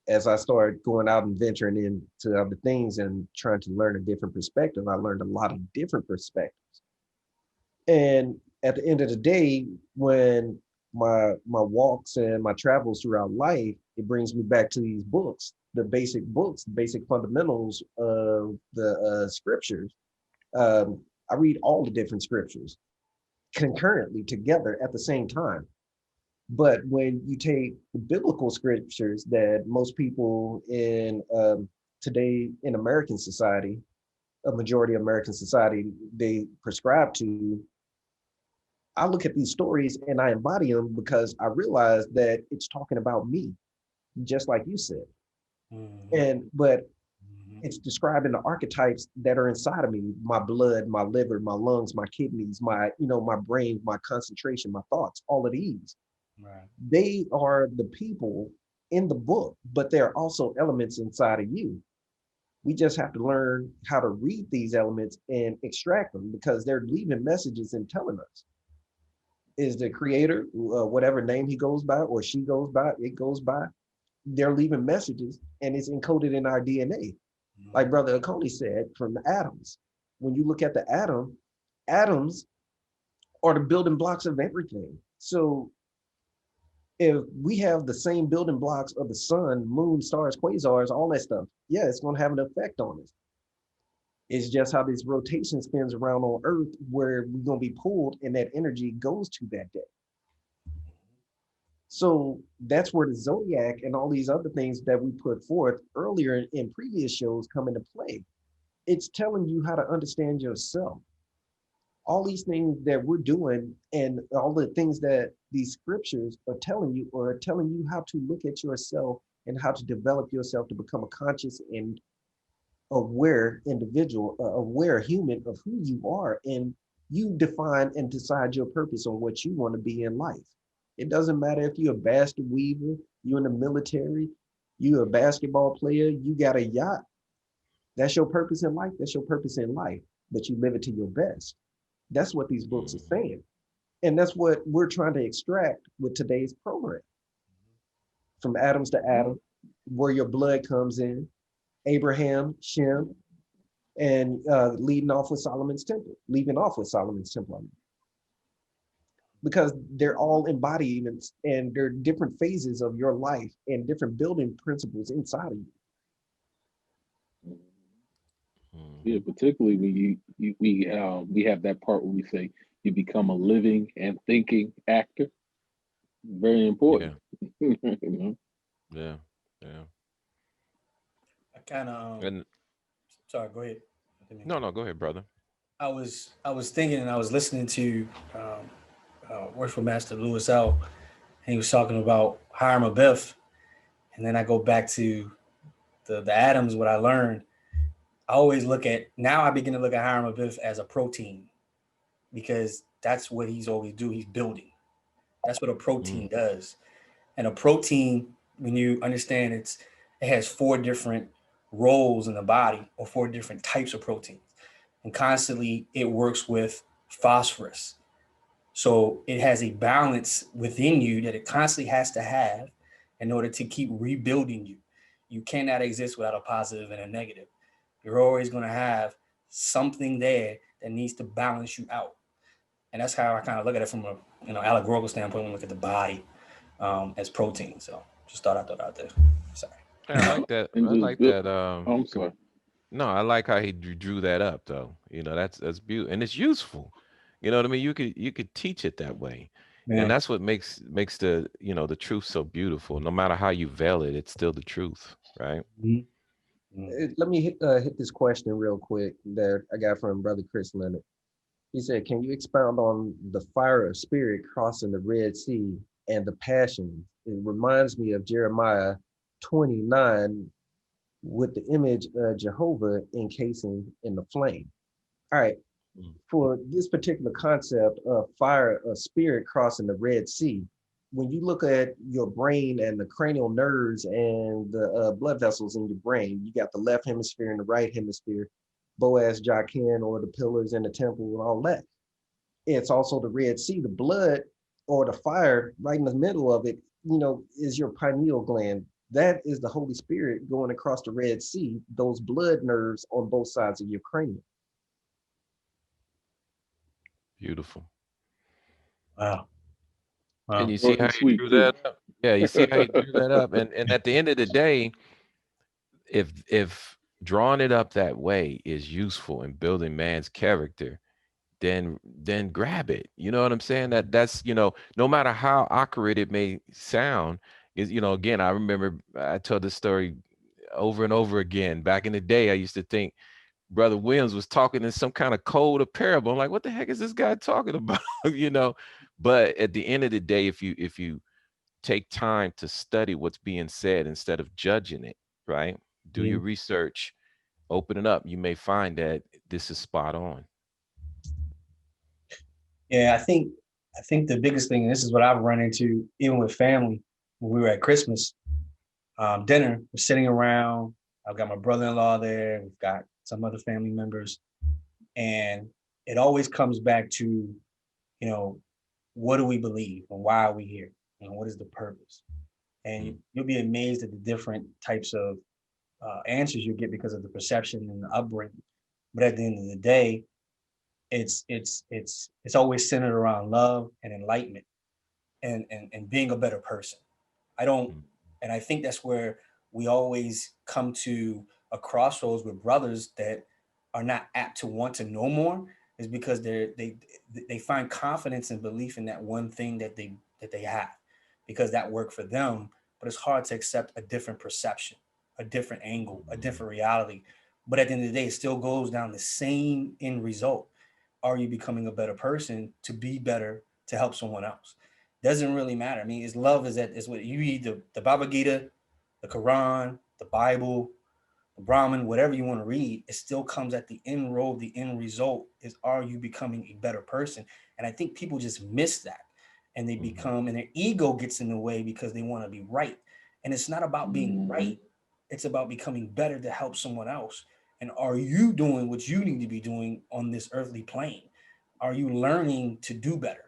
as I started going out and venturing into other things and trying to learn a different perspective, I learned a lot of different perspectives. And at the end of the day, when my walks and my travels throughout life, it brings me back to these books, the basic fundamentals of the scriptures. I read all the different scriptures concurrently together at the same time. But when you take the biblical scriptures that most people in today in American society, a majority of American society, they prescribe to, I look at these stories and I embody them because I realize that it's talking about me, just like you said. But it's describing the archetypes that are inside of me: my blood, my liver, my lungs, my kidneys, my brain, my concentration, my thoughts, all of these. Right. They are the people in the book, but there are also elements inside of you. We just have to learn how to read these elements and extract them, because they're leaving messages and telling us. Is the creator, whatever name he goes by or she goes by, it goes by, they're leaving messages and it's encoded in our DNA. Like Brother Akoni said, from the atoms. When you look at the atoms are the building blocks of everything. So if we have the same building blocks of the sun, moon, stars, quasars, all that stuff, yeah, it's going to have an effect on us. It's just how this rotation spins around on Earth, where we're going to be pulled and that energy goes to that day. So that's where the zodiac and all these other things that we put forth earlier in previous shows come into play. It's telling you how to understand yourself. All these things that we're doing and all the things that these scriptures are telling you how to look at yourself and how to develop yourself to become a conscious and aware individual, aware human of who you are. And you define and decide your purpose on what you want to be in life. It doesn't matter if you're a basket weaver, you're in the military, you're a basketball player, you got a yacht. That's your purpose in life. That's your purpose in life, but you live it to your best. That's what these books are saying. And that's what we're trying to extract with today's program. From atoms to Adam, where your blood comes in, Abraham, Shem, and leaving off with Solomon's temple. Because they're all embodiments and they're different phases of your life and different building principles inside of you. Yeah, particularly when we have that part where we say you become a living and thinking actor. Very important. Yeah. You know? Yeah. I kind of sorry, go ahead. No, go ahead, brother. I was thinking, and I was listening to Worshipful Master Louis L. And he was talking about Hiram Abiff, and then I go back to the atoms. What I learned, I always I begin to look at Hiram Abiff as a protein, because that's what he's always do. He's building. That's what a protein does. And a protein, when you understand it has 4 different roles in the body, or 4 different types of proteins. And constantly it works with phosphorus. So it has a balance within you that it constantly has to have in order to keep rebuilding you. You cannot exist without a positive and a negative. You're always going to have something there that needs to balance you out. And that's how I kind of look at it from a allegorical standpoint when we look at the body. as protein. So just thought I'd throw that out there. Sorry. Yeah, I like that. And I just like build. that. Oh, I'm sorry. No, I like how he drew that up though. That's beautiful and it's useful. You know what I mean? You could teach it that way. And Yeah. that's what makes the the truth so beautiful. No matter how you veil it, it's still the truth, right? Mhm. Mhm. Let me hit this question real quick that I got from Brother Chris Leonard. He said, "Can you expound on the fire of spirit crossing the Red Sea and the passion? It reminds me of Jeremiah 29 with the image of Jehovah encasing in the flame." All right, Mm. for this particular concept of fire of spirit crossing the Red Sea, when you look at your brain and the cranial nerves and the blood vessels in your brain, you got the left hemisphere and the right hemisphere, Boaz, Jachin, or the pillars in the temple and all that. It's also the Red Sea, the blood or the fire right in the middle of it, is your pineal gland. That is the Holy Spirit going across the Red Sea, those blood nerves on both sides of your cranium. Beautiful. Wow. And Wow. you see Short how and he sweet drew too. that up? Yeah, you see how he drew that up. And at the end of the day, if drawing it up that way is useful in building man's character, then grab it. You know what I'm saying? That's no matter how accurate it may sound, is again, I remember I told this story over and over again. Back in the day, I used to think Brother Williams was talking in some kind of code or parable. I'm like, what the heck is this guy talking about? But at the end of the day, if you take time to study what's being said instead of judging it, right? Do Yeah. your research, open it up. You may find that this is spot on. Yeah, I think the biggest thing, and this is what I've run into even with family when we were at Christmas dinner, we're sitting around. I've got my brother-in-law there, we've got some other family members, and it always comes back to, what do we believe and why are we here? What is the purpose? And Mm, you'll be amazed at the different types of answers you get because of the perception and the upbringing. But at the end of the day, it's always centered around love and enlightenment and being a better person. I don't, mm, and I think that's where we always come to a crossroads with brothers that are not apt to want to know more, is because they find confidence and belief in that one thing that they have, because that worked for them. But it's hard to accept a different perception, a different angle, a different reality. But at the end of the day, it still goes down the same end result. Are you becoming a better person to be better to help someone else? Doesn't really matter. I mean, it's love is what you read, the Bhagavad Gita, the Quran, the Bible, the Brahman, whatever you want to read, it still comes at the end road. The end result is, are you becoming a better person? And I think people just miss that, and they mhm, become, and their ego gets in the way because they want to be right. And it's not about being right. It's about becoming better to help someone else. And are you doing what you need to be doing on this earthly plane? Are you learning to do better?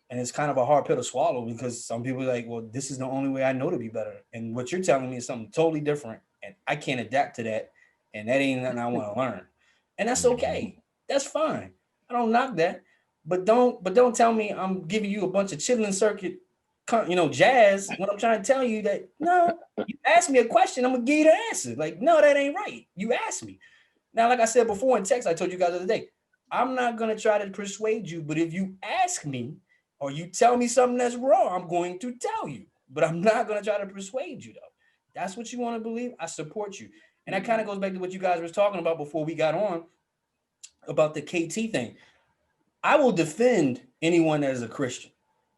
And it's kind of a hard pill to swallow, because some people are like, well, this is the only way I know to be better. And what you're telling me is something totally different. And I can't adapt to that. And that ain't nothing I want to learn. And that's mhm. okay. That's fine. I don't knock that. But don't tell me I'm giving you a bunch of chitlin circuit, jazz, when I'm trying to tell you that, no, you ask me a question, I'm gonna give you the answer. Like, no, that ain't right. You asked me. Now, like I said before in text, I told you guys the other day, I'm not gonna try to persuade you, but if you ask me or you tell me something that's wrong, I'm going to tell you. But I'm not gonna try to persuade you, though. That's what you want to believe. I support you. And that kind of goes back to what you guys were talking about before we got on about the KT thing. I will defend anyone that is a Christian.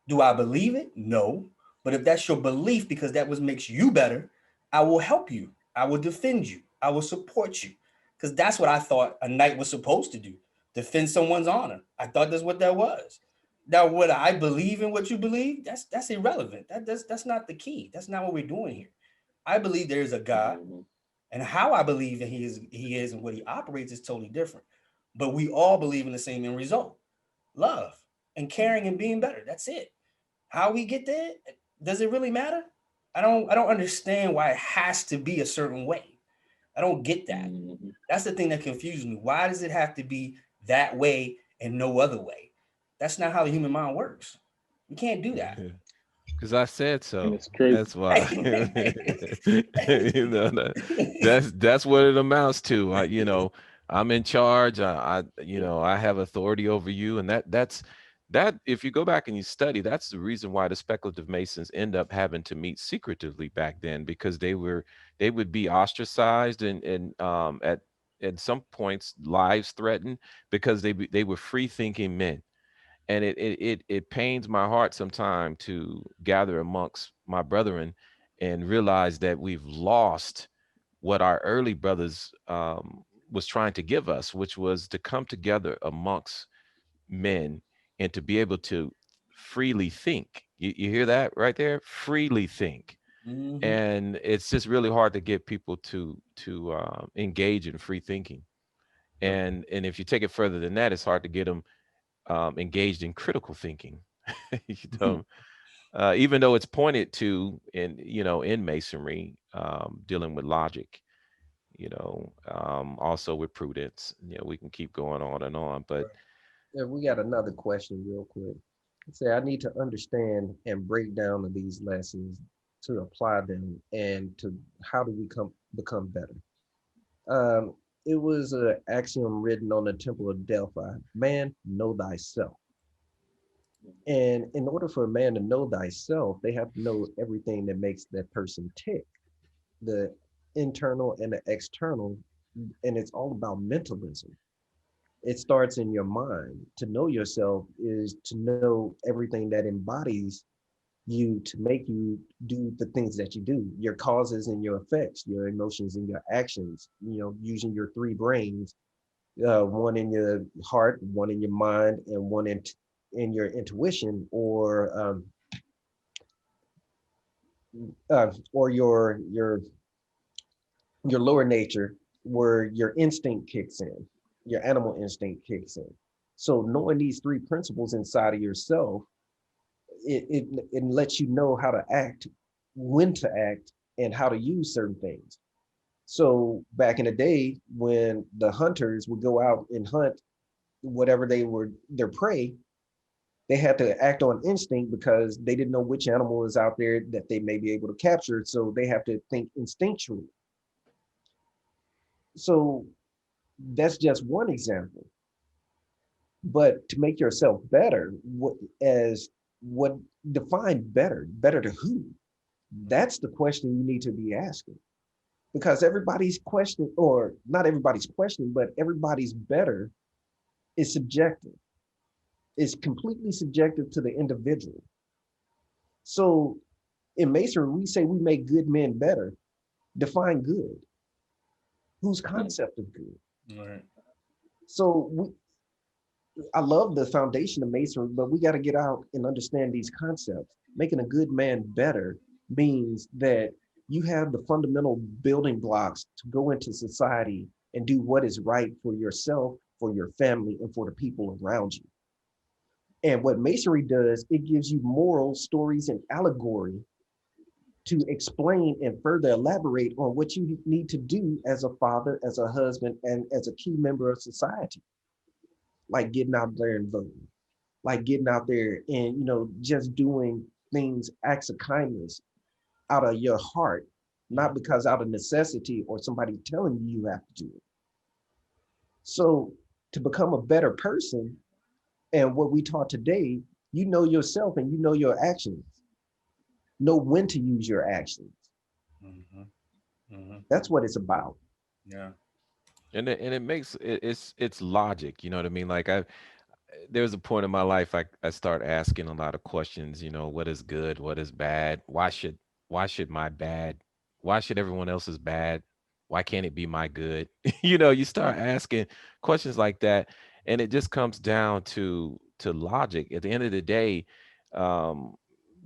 Do I believe it? No. But if that's your belief because that what makes you better, I will help you. I will defend you. I will support you. Because that's what I thought a knight was supposed to do. Defend someone's honor. I thought that's what that was. Now, whether I believe in what you believe, that's irrelevant. That's not the key. That's not what we're doing here. I believe there is a God, and how I believe that he is and what he operates is totally different. But we all believe in the same end result: love and caring and being better. That's it. How we get there, does it really matter? I don't understand why it has to be a certain way. I don't get that. That's the thing that confuses me. Why does it have to be that way and no other way? That's not how the human mind works. You can't do that. Because I said And so. it's crazy. That's why. That's what it amounts to. I'm in charge. I have authority over you, and that. If you go back and you study, that's the reason why the speculative Masons end up having to meet secretively back then, because they would be ostracized and at some points lives threatened, because they were free thinking men. And it pains my heart sometime to gather amongst my brethren and realize that we've lost what our early brothers was trying to give us, which was to come together amongst men and to be able to freely think. You hear that right there? Freely think. Mhm. And it's just really hard to get people to engage in free thinking. Yep. And if you take it further than that, it's hard to get them engaged in critical thinking. you know, Even though it's pointed to in masonry, dealing with logic, also with prudence. We can keep going on and on, but Yeah, we got another question real quick. It say I need to understand and break down these lessons to apply them and to how do we become better. Um, it was an axiom written on the Temple of Delphi: "Man, know thyself." And in order for a man to know thyself, they have to know everything that makes that person tick, the internal and the external. And it's all about mentalism. It starts in your mind. To know yourself is to know everything that embodies you to make you do the things that you do, your causes and your effects, your emotions and your actions, using your three brains, one in your heart, one in your mind, and one in your intuition, or your lower nature, where your instinct kicks in, your animal instinct kicks in. So knowing these three principles inside of yourself, it lets you know how to act, when to act, and how to use certain things. So back in the day, when the hunters would go out and hunt whatever they were their prey, they had to act on instinct because they didn't know which animal is out there that they may be able to capture. So they have to think instinctually. So that's just one example. But to make yourself better, what define better to who? That's the question you need to be asking, because everybody's question, or not everybody's question, but everybody's better is subjective. It's completely subjective to the individual. So in masonry, we say we make good men better. Define good. Whose concept of good? All right. So I love the foundation of masonry, but we got to get out and understand these concepts. Making a good man better means that you have the fundamental building blocks to go into society and do what is right for yourself, for your family, and for the people around you. And what masonry does, it gives you moral stories and allegory to explain and further elaborate on what you need to do as a father, as a husband, and as a key member of society, like getting out there and voting, like getting out there and just doing things, acts of kindness out of your heart, not because out of necessity or somebody telling you have to do it. So to become a better person, and what we taught today, you know yourself and you know your actions, know when to use your actions. Mm-hmm. Mm-hmm. That's what it's about. Yeah. and it makes it's logic. You know what I mean? Like there's a point in my life I start asking a lot of questions. What is good? What is bad? Why should my bad? Why should everyone else's bad? Why can't it be my good? You start asking questions like that, and it just comes down to logic. At the end of the day, um,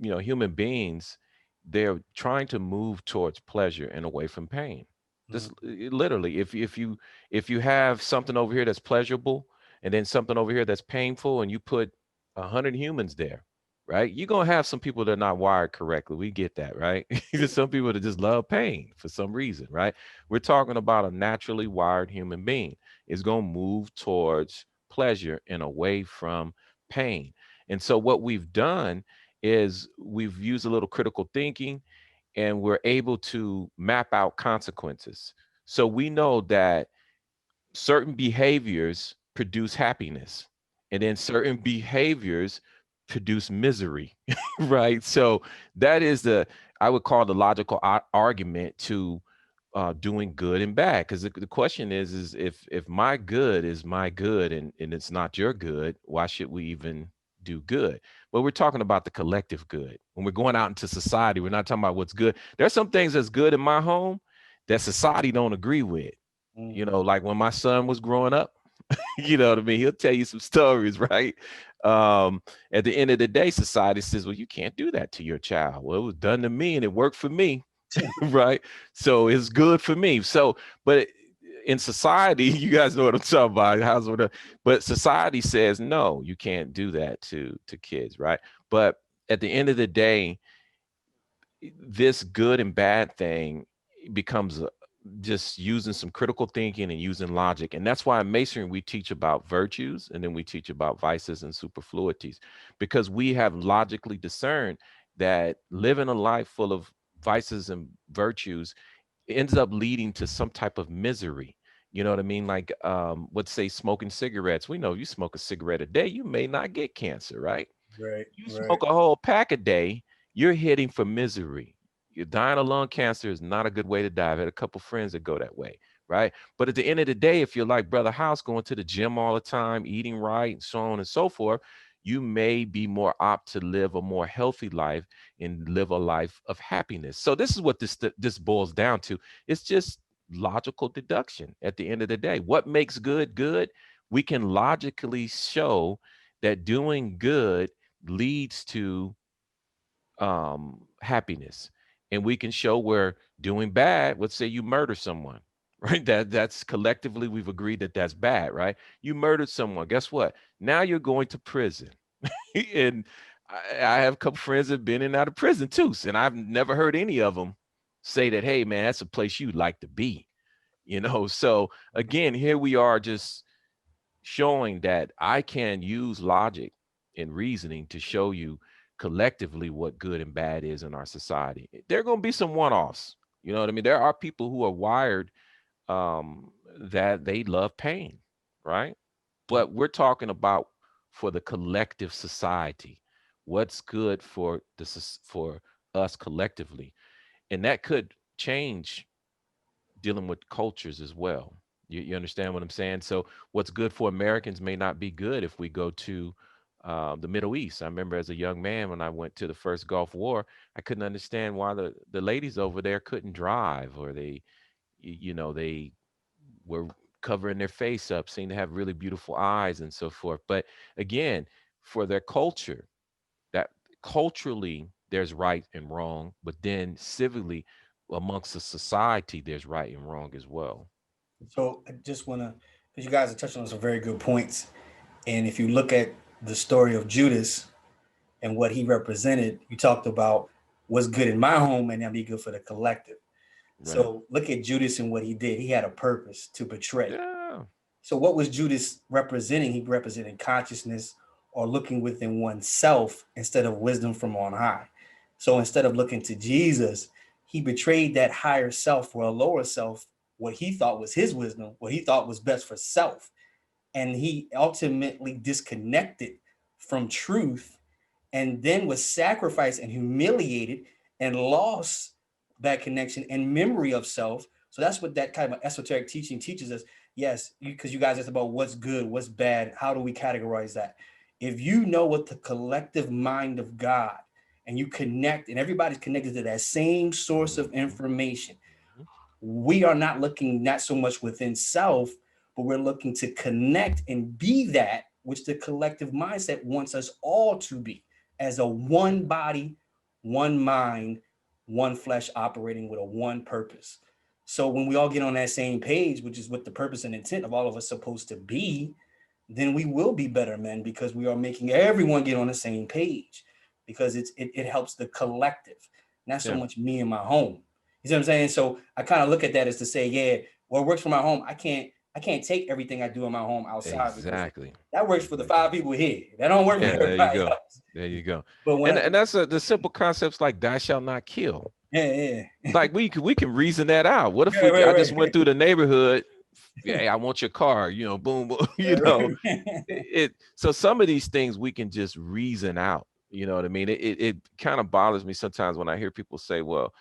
human beings, they're trying to move towards pleasure and away from pain. Just literally, if you have something over here that's pleasurable and then something over here that's painful, and you put 100 humans there, right? You're gonna have some people that are not wired correctly. We get that, right? There's some people that just love pain for some reason, right? We're talking about a naturally wired human being is gonna move towards pleasure and away from pain. And so what we've done is we've used a little critical thinking, and we're able to map out consequences. So we know that certain behaviors produce happiness, and then certain behaviors produce misery, right? So that is I would call the logical argument to doing good and bad. Because the question is if my good is my good and it's not your good, why should we even do good? But we're talking about the collective good. When we're going out into society, we're not talking about what's good. There's some things that's good in my home that society don't agree with. You know, like when my son was growing up, you know what I mean? He'll tell you some stories, right? At the end of the day, society says, well, you can't do that to your child. Well, it was done to me and it worked for me, right? So it's good for me. So, but in society, you guys know what I'm talking about. But society says, no, you can't do that to kids, right? But at the end of the day, this good and bad thing becomes just using some critical thinking and using logic. And that's why in masonry we teach about virtues, and then we teach about vices and superfluities, because we have logically discerned that living a life full of vices and virtues ends up leading to some type of misery. You know what I mean? Like, let's say smoking cigarettes. We know you smoke a cigarette a day, you may not get cancer, right? Right, You right. smoke a whole pack a day, you're heading for misery. You're dying of lung cancer is not a good way to die. I've had a couple friends that go that way, right? But at the end of the day, if you're like Brother House, going to the gym all the time, eating right, and so on and so forth, you may be more apt to live a more healthy life and live a life of happiness. So this is what this boils down to. It's just logical deduction at the end of the day. What makes good good? We can logically show that doing good leads to happiness, and we can show where doing bad, let's say you murder someone, right? That's collectively we've agreed that that's bad, right? You murdered someone, guess what? Now you're going to prison. And I have a couple friends that have been in and out of prison too, and I've never heard any of them say that, hey man, that's a place you'd like to be, you know. So again, here we are, just showing that I can use logic and reasoning to show you collectively what good and bad is in our society. There are going to be some one-offs. You know what I mean? There are people who are wired that they love pain, right? But we're talking about for the collective society, what's good for for us collectively, and that could change dealing with cultures as well. You understand what I'm saying? So what's good for Americans may not be good if we go to the Middle East. I remember as a young man when I went to the first Gulf War, I couldn't understand why the ladies over there couldn't drive, or they were covering their face up, seemed to have really beautiful eyes and so forth. But again, for their culture, that culturally there's right and wrong, but then civilly amongst the society there's right and wrong as well. So I just want to, because you guys are touching on some very good points. And if you look at the story of Judas and what he represented, you talked about what's good in my home and that'll be good for the collective. Right. So look at Judas and what he did. He had a purpose to betray. Yeah. So what was Judas representing? He represented consciousness or looking within oneself instead of wisdom from on high. So instead of looking to Jesus, he betrayed that higher self for a lower self, what he thought was his wisdom, what he thought was best for self. And he ultimately disconnected from truth and then was sacrificed and humiliated and lost that connection and memory of self. So that's what that kind of esoteric teaching teaches us. Yes, because you guys asked about what's good, what's bad, how do we categorize that? If you know what the collective mind of God and you connect, and everybody's connected to that same source of information, we are not looking not so much within self, but we're looking to connect and be that which the collective mindset wants us all to be as a one body, one mind, one flesh operating with a one purpose. So when we all get on that same page, which is what the purpose and intent of all of us supposed to be, then we will be better men because we are making everyone get on the same page because it helps the collective, not so Yeah. much me and my home. You see what I'm saying? So I kind of look at that as to say, yeah, what works for my home, I can't I can't take everything I do in my home outside because Exactly. that works for the 5 people here. That don't work for Yeah, there you everybody go. else. There you go. But when And that's the simple concepts like thou shalt not kill. yeah. Like we can reason that out. What if Right, I right, just went through the neighborhood? Hey, I want your car, boom, boom, so some of these things we can just reason out, you know what I mean? It kind of bothers me sometimes when I hear people say, well,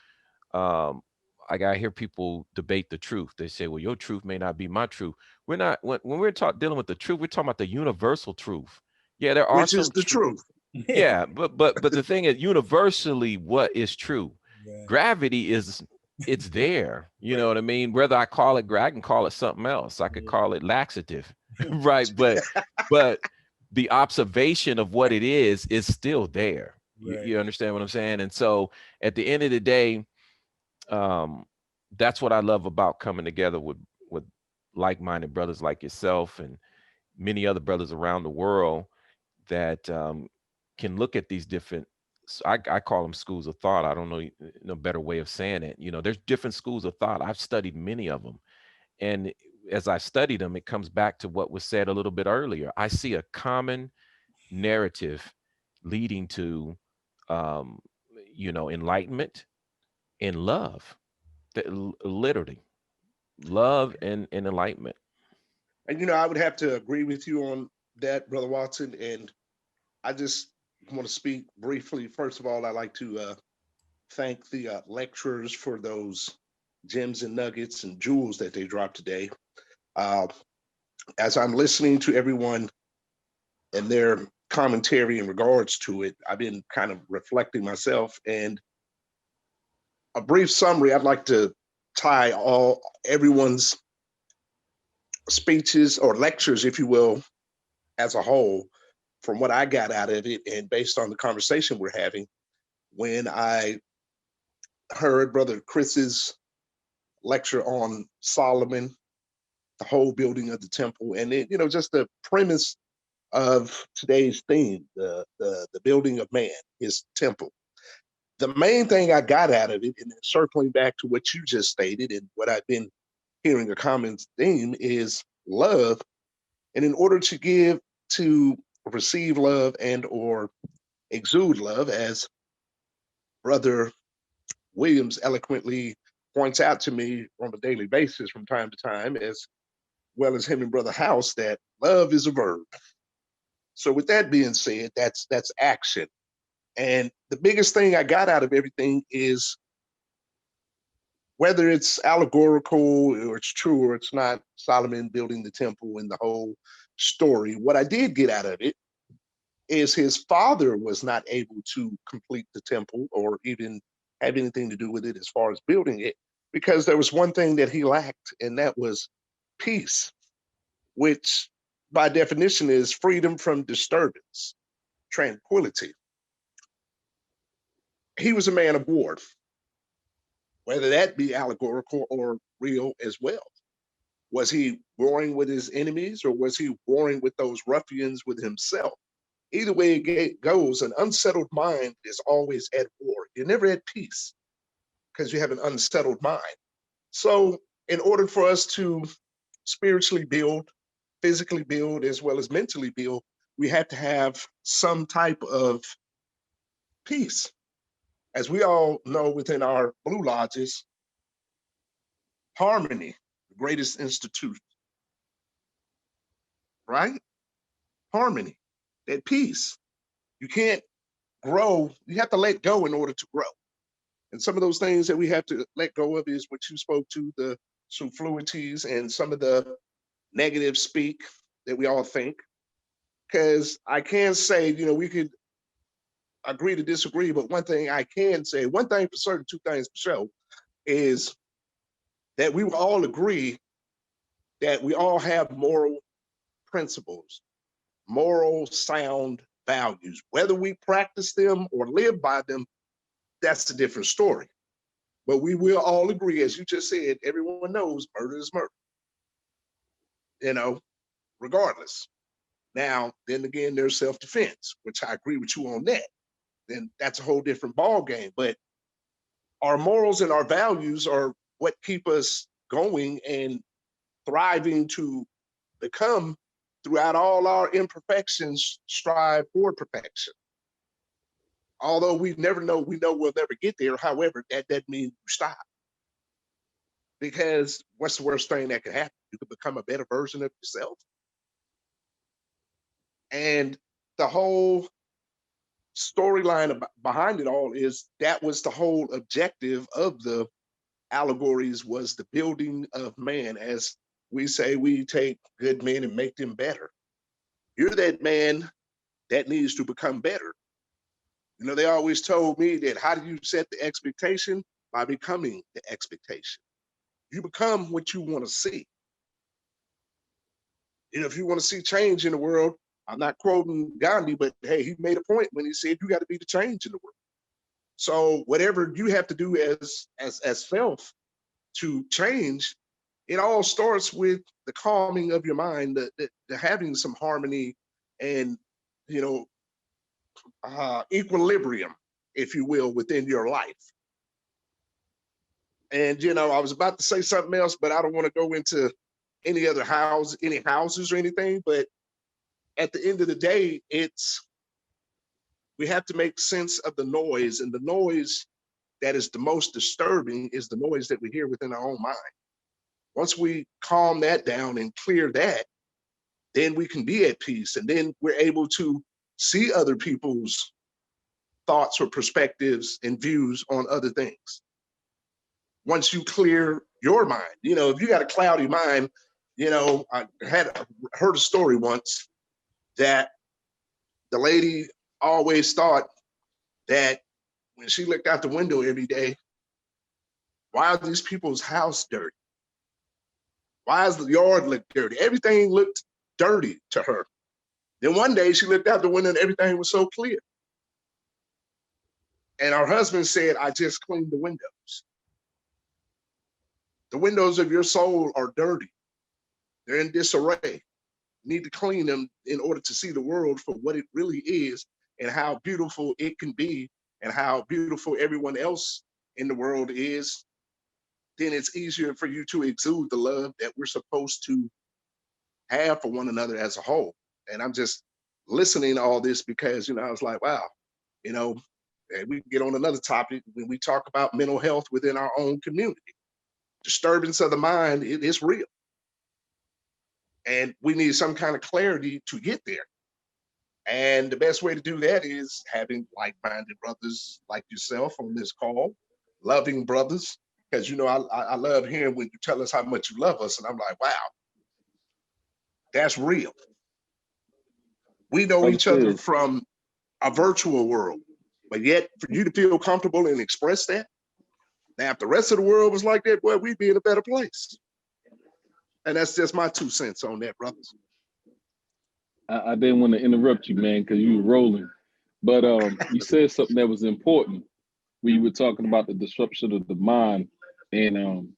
I gotta hear people debate the truth. They say, well, your truth may not be my truth. We're not when we're dealing with the truth, we're talking about the universal truth. Yeah, there are which is some the truth. yeah, but the thing is, universally, what is true? Yeah. Gravity is it's there. You know what I mean? Whether I call it I can call it something else. I could call it laxative, right? But the observation of what it is still there. Right. You understand what I'm saying? And so at the end of the day, that's what I love about coming together with like-minded brothers like yourself and many other brothers around the world that can look at these different I call them schools of thought. I don't know no better way of saying it. There's different schools of thought. I've studied many of them. And as I studied them, it comes back to what was said a little bit earlier. I see a common narrative leading to enlightenment and love. Literally love and enlightenment. And I would have to agree with you on that, Brother Watson. And I just want to speak briefly. First of all, I'd like to thank the lecturers for those gems and nuggets and jewels that they dropped today. As I'm listening to everyone and their commentary in regards to it, I've been kind of reflecting myself. And a brief summary, I'd like to tie everyone's speeches or lectures, if you will, as a whole, from what I got out of it and based on the conversation we're having. When I heard Brother Chris's lecture on Solomon, the whole building of the temple, and just the premise of today's theme, the building of man, his temple. The main thing I got out of it, and then circling back to what you just stated and what I've been hearing a common theme, is love. And in order to receive love and or exude love, as Brother Williams eloquently points out to me on a daily basis from time to time, as well as him and Brother House, that love is a verb. So with that being said, that's action. And the biggest thing I got out of everything is, whether it's allegorical or it's true or it's not, Solomon building the temple and the whole story, what I did get out of it is his father was not able to complete the temple or even have anything to do with it as far as building it, because there was one thing that he lacked, and that was peace, which by definition is freedom from disturbance, tranquility. He was a man of war, whether that be allegorical or real as well. Was he warring with his enemies, or was he warring with those ruffians with himself? Either way it goes, an unsettled mind is always at war. You're never at peace because you have an unsettled mind. So in order for us to spiritually build, physically build, as well as mentally build, we have to have some type of peace. As we all know within our Blue Lodges, harmony, the greatest institute, right? Harmony, that peace. You can't grow, you have to let go in order to grow. And some of those things that we have to let go of is what you spoke to, the superfluities and some of the negative speak that we all think. Because I can say, we could agree to disagree, but one thing I can say, one thing for certain, two things for sure, is that we will all agree that we all have moral principles, moral sound values. Whether we practice them or live by them, that's a different story. But we will all agree, as you just said, everyone knows murder is murder, regardless. Now, then again, there's self-defense, which I agree with you on that. Then that's a whole different ball game. But our morals and our values are what keep us going and thriving to become, throughout all our imperfections, strive for perfection. Although we know we'll never get there. However, that doesn't mean you stop. Because what's the worst thing that could happen? You could become a better version of yourself. And the whole storyline behind it all is that was the whole objective of the allegories, was the building of man. As we say, we take good men and make them better. You're that man that needs to become better. You know, they always told me that how do you set the expectation? By becoming the expectation. You become what you want to see. You know, if you want to see change in the world, I'm not quoting Gandhi, but hey, he made a point when he said you got to be the change in the world. So whatever you have to do as self to change, it all starts with the calming of your mind, the having some harmony and, you know, equilibrium, if you will, within your life. And, you know, I was about to say something else, but I don't want to go into any houses or anything. But at the end of the day, we have to make sense of the noise, and the noise that is the most disturbing is the noise that we hear within our own mind. Once we calm that down and clear that, then we can be at peace, and then we're able to see other people's thoughts or perspectives and views on other things. Once you clear your mind, you know, if you got a cloudy mind, you know, I heard a story once that the lady always thought that when she looked out the window every day, why are these people's house dirty? Why does the yard look dirty? Everything looked dirty to her. Then one day she looked out the window and everything was so clear. And her husband said, I just cleaned the windows. The windows of your soul are dirty. They're in disarray. You need to clean them in order to see the world for what it really is and how beautiful it can be and how beautiful everyone else in the world is. Then it's easier for you to exude the love that we're supposed to have for one another as a whole. And I'm just listening to all this because, you know, I was like, wow, you know, and we get on another topic when we talk about mental health within our own community. Disturbance of the mind, it is real. And we need some kind of clarity to get there. And the best way to do that is having like-minded brothers like yourself on this call, loving brothers, because, you know, I love hearing when you tell us how much you love us. And I'm like, wow, that's real. We know each other from a virtual world, but yet for you to feel comfortable and express that, now if the rest of the world was like that, well, we'd be in a better place. And that's just my 2 cents on that, brothers. I didn't want to interrupt you, man, because you were rolling. But you said something that was important when you were talking about the disruption of the mind. And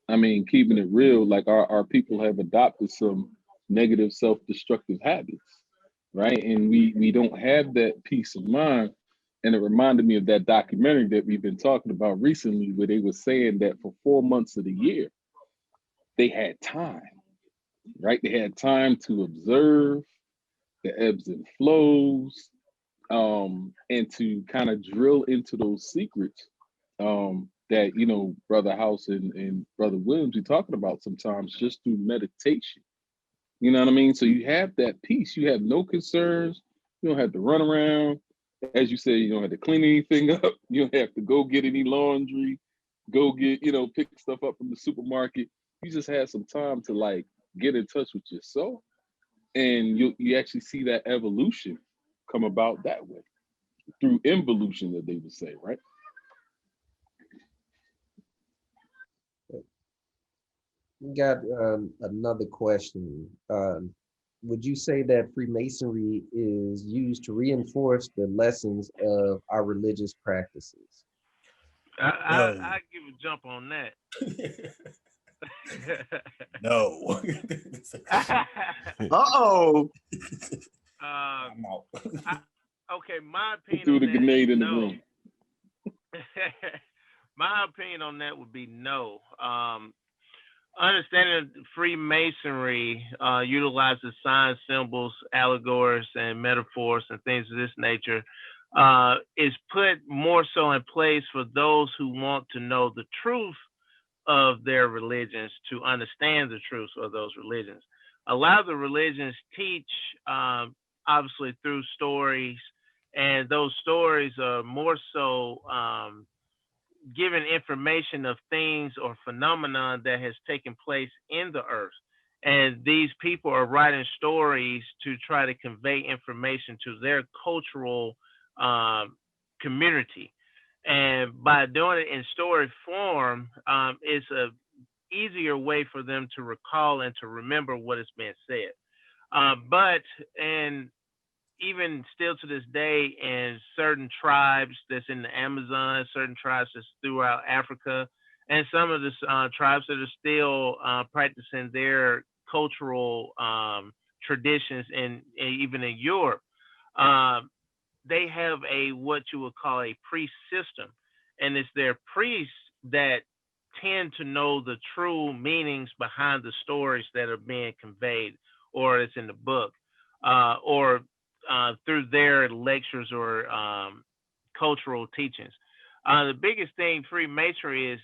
I mean, keeping it real, like our people have adopted some negative self-destructive habits, right? And we don't have that peace of mind. And it reminded me of that documentary that we've been talking about recently, where they were saying that for 4 months of the year, they had time, right? They had time to observe the ebbs and flows, and to kind of drill into those secrets that, you know, Brother House and Brother Williams be talking about sometimes just through meditation. You know what I mean? So you have that peace. You have no concerns. You don't have to run around. As you say, you don't have to clean anything up. You don't have to go get any laundry, go get, you know, pick stuff up from the supermarket. You just have some time to like get in touch with yourself. And you actually see that evolution come about that way through involution, that they would say, right? We got another question. Would you say that Freemasonry is used to reinforce the lessons of our religious practices? I give a jump on that. No. Uh-oh. Okay, my opinion Threw on the that grenade is in the no. room. My opinion on that would be no. understanding Freemasonry utilizes signs, symbols, allegories, and metaphors and things of this nature is put more so in place for those who want to know the truth of their religions, to understand the truth of those religions. A lot of the religions teach, obviously, through stories, and those stories are more so given information of things or phenomenon that has taken place in the earth. And these people are writing stories to try to convey information to their cultural um, community. And by doing it in story form, it's a easier way for them to recall and to remember what is being said. But in even still to this day, in certain tribes that's in the Amazon, certain tribes that's throughout Africa, and some of the tribes that are still practicing their cultural traditions, even in Europe, um, they have a what you would call a priest system, and it's their priests that tend to know the true meanings behind the stories that are being conveyed, or it's in the book, or through their lectures or cultural teachings. The biggest thing Freemasonry is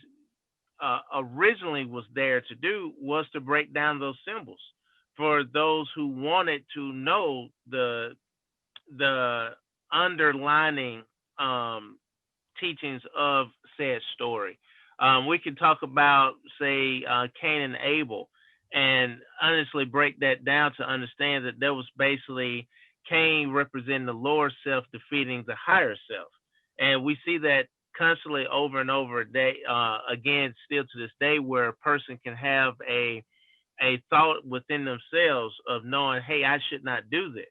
originally was there to do was to break down those symbols for those who wanted to know the underlining teachings of said story. We can talk about, say, Cain and Abel, and honestly break that down to understand that there was basically Cain representing the lower self defeating the higher self, and we see that constantly over and over a day, again, still to this day, where a person can have a thought within themselves of knowing, hey, I should not do this.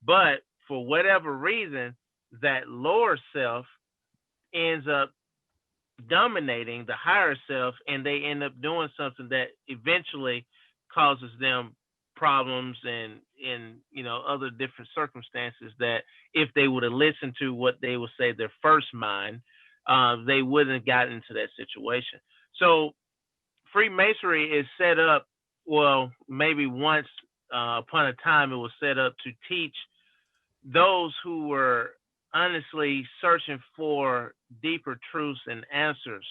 But for whatever reason, that lower self ends up dominating the higher self, and they end up doing something that eventually causes them problems and in other different circumstances that if they would have listened to what they would say their first mind, they wouldn't have gotten into that situation. So Freemasonry is set up, well, maybe once upon a time, it was set up to teach those who were honestly searching for deeper truths and answers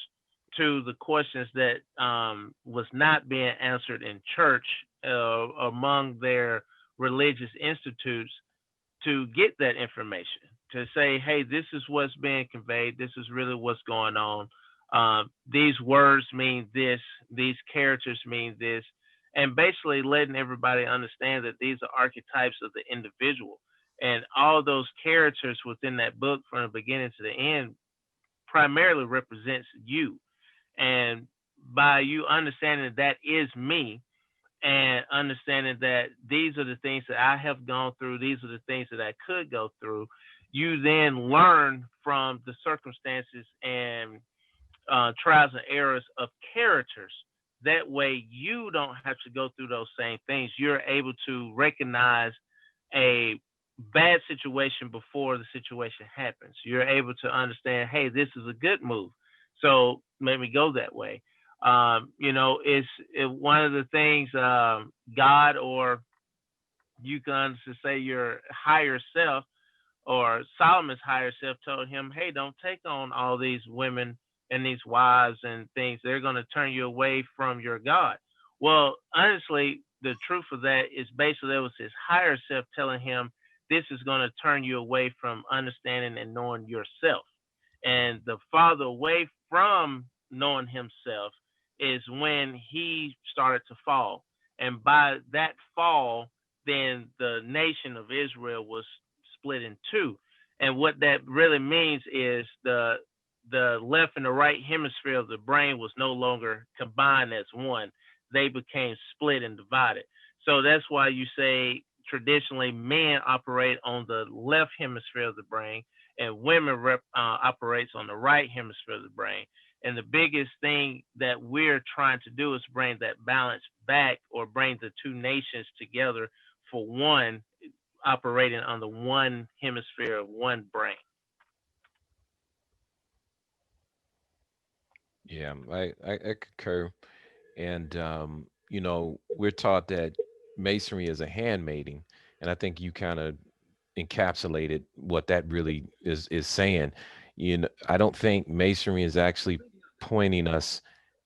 to the questions that was not being answered in church, among their religious institutes, to get that information, to say, hey, this is what's being conveyed, this is really what's going on. These words mean this, these characters mean this, and basically letting everybody understand that these are archetypes of the individual. And all those characters within that book from the beginning to the end primarily represents you. And by you understanding that is me, and understanding that these are the things that I have gone through, these are the things that I could go through, you then learn from the circumstances and trials and errors of characters. That way, you don't have to go through those same things. You're able to recognize a bad situation before the situation happens. You're able to understand, hey, this is a good move, so let me go that way. One of the things, God, or you can honestly say your higher self, or Solomon's higher self, told him, hey, don't take on all these women and these wives and things. They're going to turn you away from your God. Well, honestly, the truth of that is basically that was his higher self telling him this is going to turn you away from understanding and knowing yourself. And the farther away from knowing himself is when he started to fall. And by that fall, then the nation of Israel was split in two. And what that really means is the left and the right hemisphere of the brain was no longer combined as one. They became split and divided. So that's why you say traditionally men operate on the left hemisphere of the brain, and women operates on the right hemisphere of the brain. And the biggest thing that we're trying to do is bring that balance back, or bring the two nations together for one, operating on the one hemisphere of one brain. Yeah, I concur. And we're taught that masonry is a handmaiding, and I think you kind of encapsulated what that really is saying. I don't think masonry is actually pointing us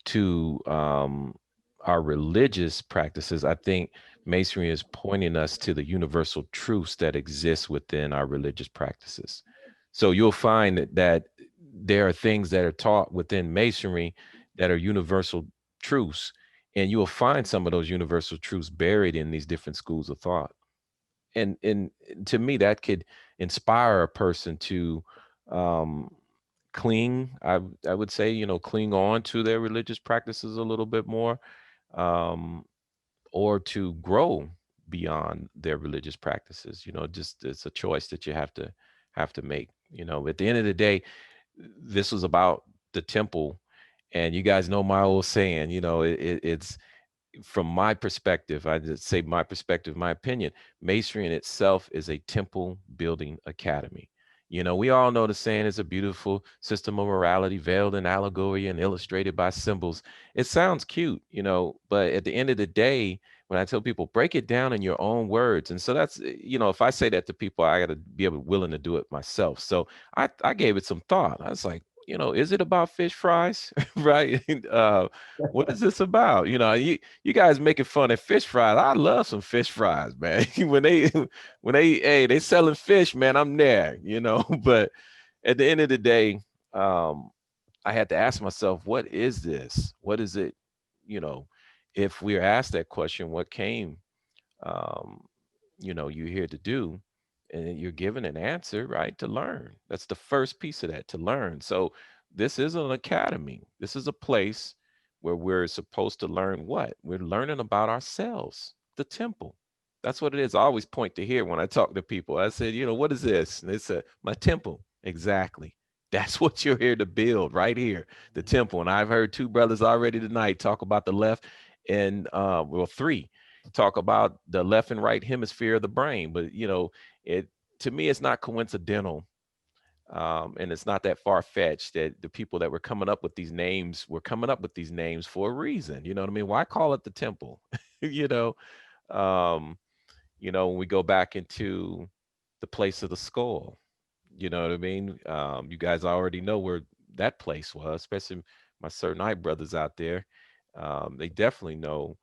to our religious practices. I think masonry is pointing us to the universal truths that exist within our religious practices. So you'll find that there are things that are taught within masonry that are universal truths, and you will find some of those universal truths buried in these different schools of thought. And to me, that could inspire a person to um cling, I would say, cling on to their religious practices a little bit more, um or to grow beyond their religious practices. Just it's a choice that you have to make. At the end of the day, this was about the temple. And you guys know my old saying, it's from my perspective, I just say my perspective, my opinion, masonry in itself is a temple building academy. We all know the saying is a beautiful system of morality veiled in allegory and illustrated by symbols. It sounds cute, but at the end of the day, when I tell people, break it down in your own words. And so that's, if I say that to people, I got to be able willing to do it myself. So I gave it some thought. I was like, is it about fish fries? Right? What is this about? You guys making fun of fish fries. I love some fish fries, man. Hey, they selling fish, man, I'm there, But at the end of the day, um, I had to ask myself, what is this? What is it? You know, if we're asked that question, what came um, you're here to do, and you're given an answer, right? To learn. That's the first piece of that, to learn. So this is an academy. This is a place where we're supposed to learn what? We're learning about ourselves, the temple. That's what it is. I always point to here when I talk to people. I said, what is this? And they said, my temple. Exactly. That's what you're here to build right here, the temple. And I've heard two brothers already tonight talk about the left and well, three talk about the left and right hemisphere of the brain. But it to me, it's not coincidental, and it's not that far fetched that the people that were coming up with these names were coming up with these names for a reason. You know what I mean? Why call it the temple? you know, um, when we go back into the place of the skull. You know what I mean? You guys already know where that place was, especially my Sir Knight brothers out there. They definitely know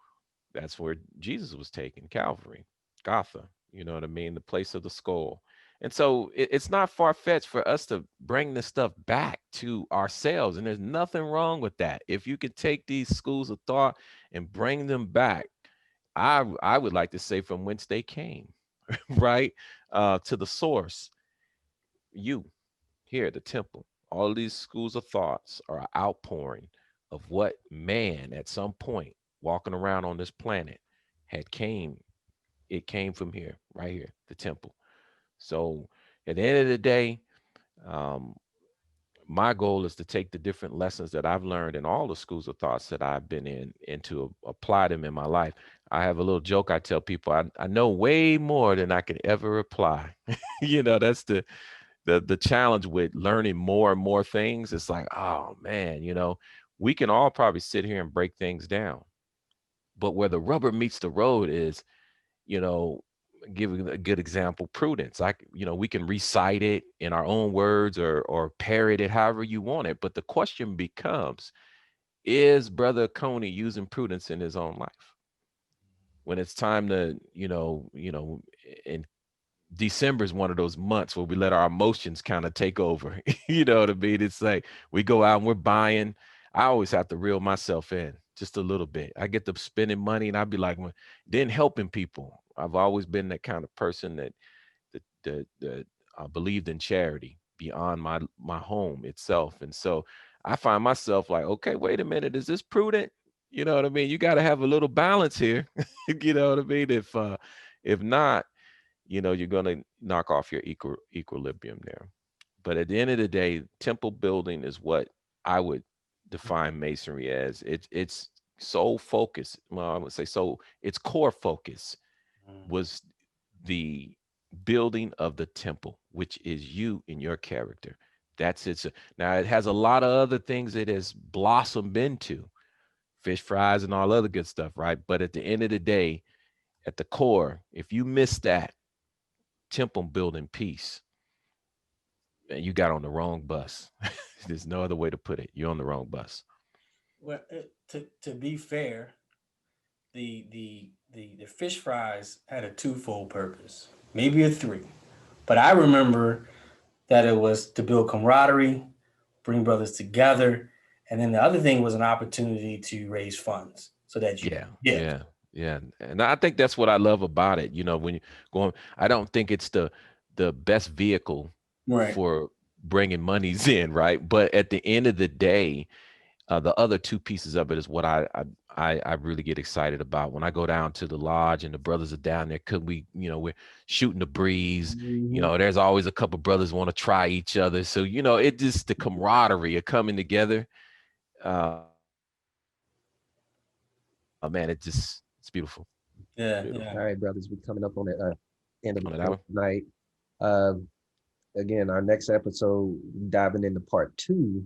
that's where Jesus was taken, Calvary, Gotha, you know what I mean? The place of the skull. And so it's not far fetched for us to bring this stuff back to ourselves. And there's nothing wrong with that. If you could take these schools of thought and bring them back, I would like to say from whence they came, right? To the source, you here, the temple. All of these schools of thoughts are an outpouring of what man at some point walking around on this planet had came. It came from here, right here, the temple. So at the end of the day, um, my goal is to take the different lessons that I've learned in all the schools of thoughts that I've been in and to apply them in my life. I have a little joke I tell people, I know way more than I can ever apply. That's the challenge with learning more and more things. It's like, oh man, we can all probably sit here and break things down, but where the rubber meets the road is, you know give a good example, prudence. We can recite it in our own words or parrot it however you want it, but the question becomes, is brother Coney using prudence in his own life when it's time to, and December is one of those months where we let our emotions kind of take over. You know what I mean? It's like we go out and we're buying. I always have to reel myself in just a little bit. I get to spending money and I'd be like, "Well," then helping people. I've always been that kind of person that believed in charity beyond my home itself. And so I find myself like, okay, wait a minute, is this prudent? You know what I mean? You got to have a little balance here. You know what I mean? If not, you're going to knock off your equilibrium there. But at the end of the day, temple building is what I would define masonry as. It's sole focus. Well, I would say so. Its core focus was the building of the temple, which is you in your character. That's it. Now it has a lot of other things it has blossomed into. fish fries and all other good stuff, right? But at the end of the day, at the core, if you miss that temple building piece, man, you got on the wrong bus. There's no other way to put it. You're on the wrong bus. Well, to be fair, the fish fries had a twofold purpose, maybe a three, but I remember that it was to build camaraderie, bring brothers together, and then the other thing was an opportunity to raise funds so that you Yeah. And I think that's what I love about it. You know, when you going, I don't think it's the best vehicle right. for bringing monies in, right? But at the end of the day, the other two pieces of it is what I really get excited about when I go down to the lodge and the brothers are down there. Could we, we're shooting the breeze. There's always a couple brothers want to try each other. So, it just the camaraderie of coming together. Man, it's beautiful. Yeah, Beautiful. All right, brothers, we're coming up on the end of the On that show one? tonight. Again, our next episode, diving into part 2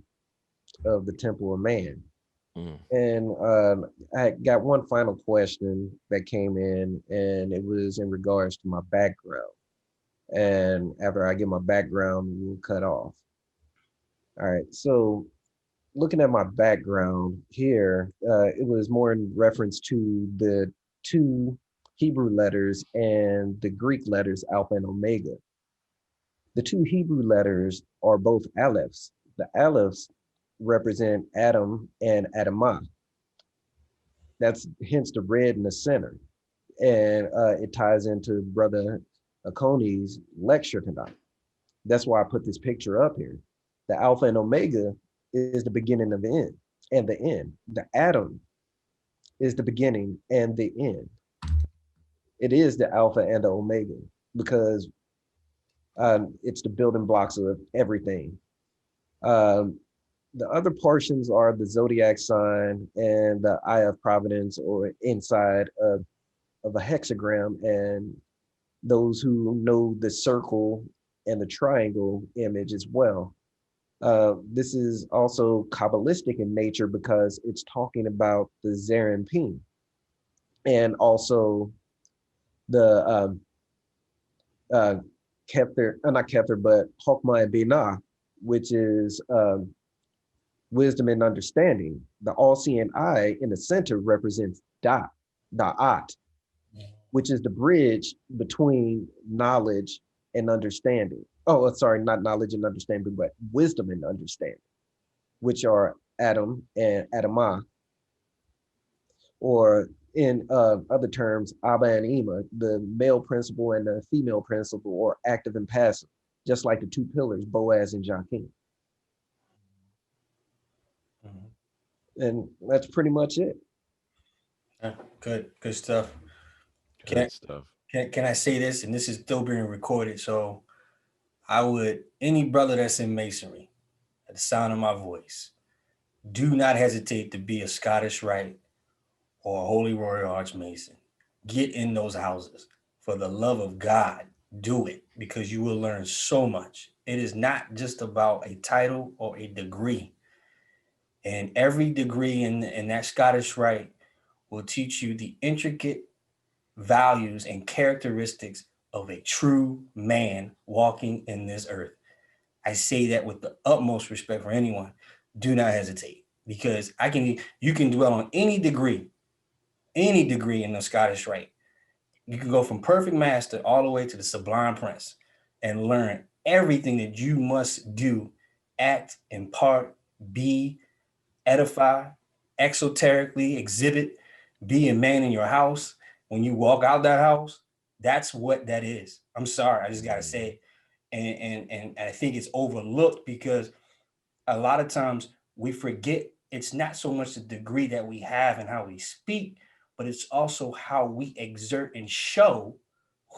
of the Temple of Man. And I got one final question that came in, and it was in regards to my background. And after I get my background, we'll cut off. All right, so looking at my background here, it was more in reference to the 2 Hebrew letters and the Greek letters Alpha and Omega. The 2 Hebrew letters are both alephs. The alephs represent Adam and Adamah. That's hence the red in the center. And it ties into Brother Akoni's lecture tonight. That's why I put this picture up here. The Alpha and Omega is the beginning of the end and the end. The atom is the beginning and the end. It is the Alpha and the Omega because it's the building blocks of everything. The other portions are the zodiac sign and the eye of providence, or inside of a hexagram, and those who know the circle and the triangle image as well. This is also Kabbalistic in nature because it's talking about the Zerampin and also the Kether, not Kether, but Chokmah and Binah, which is wisdom and understanding. The all-seeing eye in the center represents Da'at, which is the bridge between knowledge and understanding. Oh, sorry, not knowledge and understanding, but wisdom and understanding, which are Adam and Adamah, or in other terms, Abba and Ima, the male principle and the female principle, or active and passive, just like the 2 pillars, Boaz and Jachin. And that's pretty much it. Yeah, good stuff. Good stuff. Can I say this? And this is still being recorded. So I would, any brother that's in masonry, at the sound of my voice, do not hesitate to be a Scottish Rite or a Holy Royal Archmason. Get in those houses. For the love of God, do it, because you will learn so much. It is not just about a title or a degree. And every degree in that Scottish Rite will teach you the intricate values and characteristics of a true man walking in this earth. I say that with the utmost respect for anyone. Do not hesitate, because you can dwell on any degree in the Scottish Rite. You can go from perfect master all the way to the sublime prince and learn everything that you must do, act, impart, be, edify, exoterically exhibit, be a man in your house. When you walk out that house, that's what that is. I'm sorry, I just gotta say it. And I think it's overlooked because a lot of times we forget it's not so much the degree that we have and how we speak, but it's also how we exert and show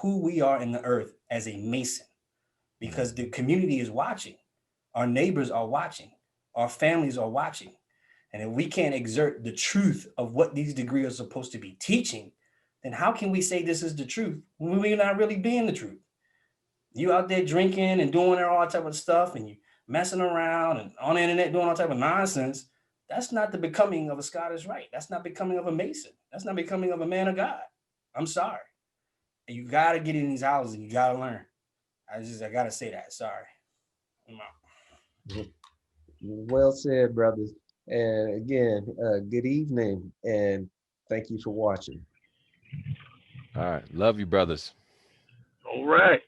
who we are in the earth as a Mason, because the community is watching, our neighbors are watching, our families are watching. And if we can't exert the truth of what these degrees are supposed to be teaching, then how can we say this is the truth when we're not really being the truth? You out there drinking and doing all that type of stuff, and you messing around and on the internet doing all type of nonsense. That's not the becoming of a Scottish Rite. That's not becoming of a Mason. That's not becoming of a man of God. I'm sorry. You got to get in these houses and you got to learn. I got to say that. Sorry. I'm out. Well said, brothers. And again, good evening and thank you for watching. All right. Love you, brothers. All right.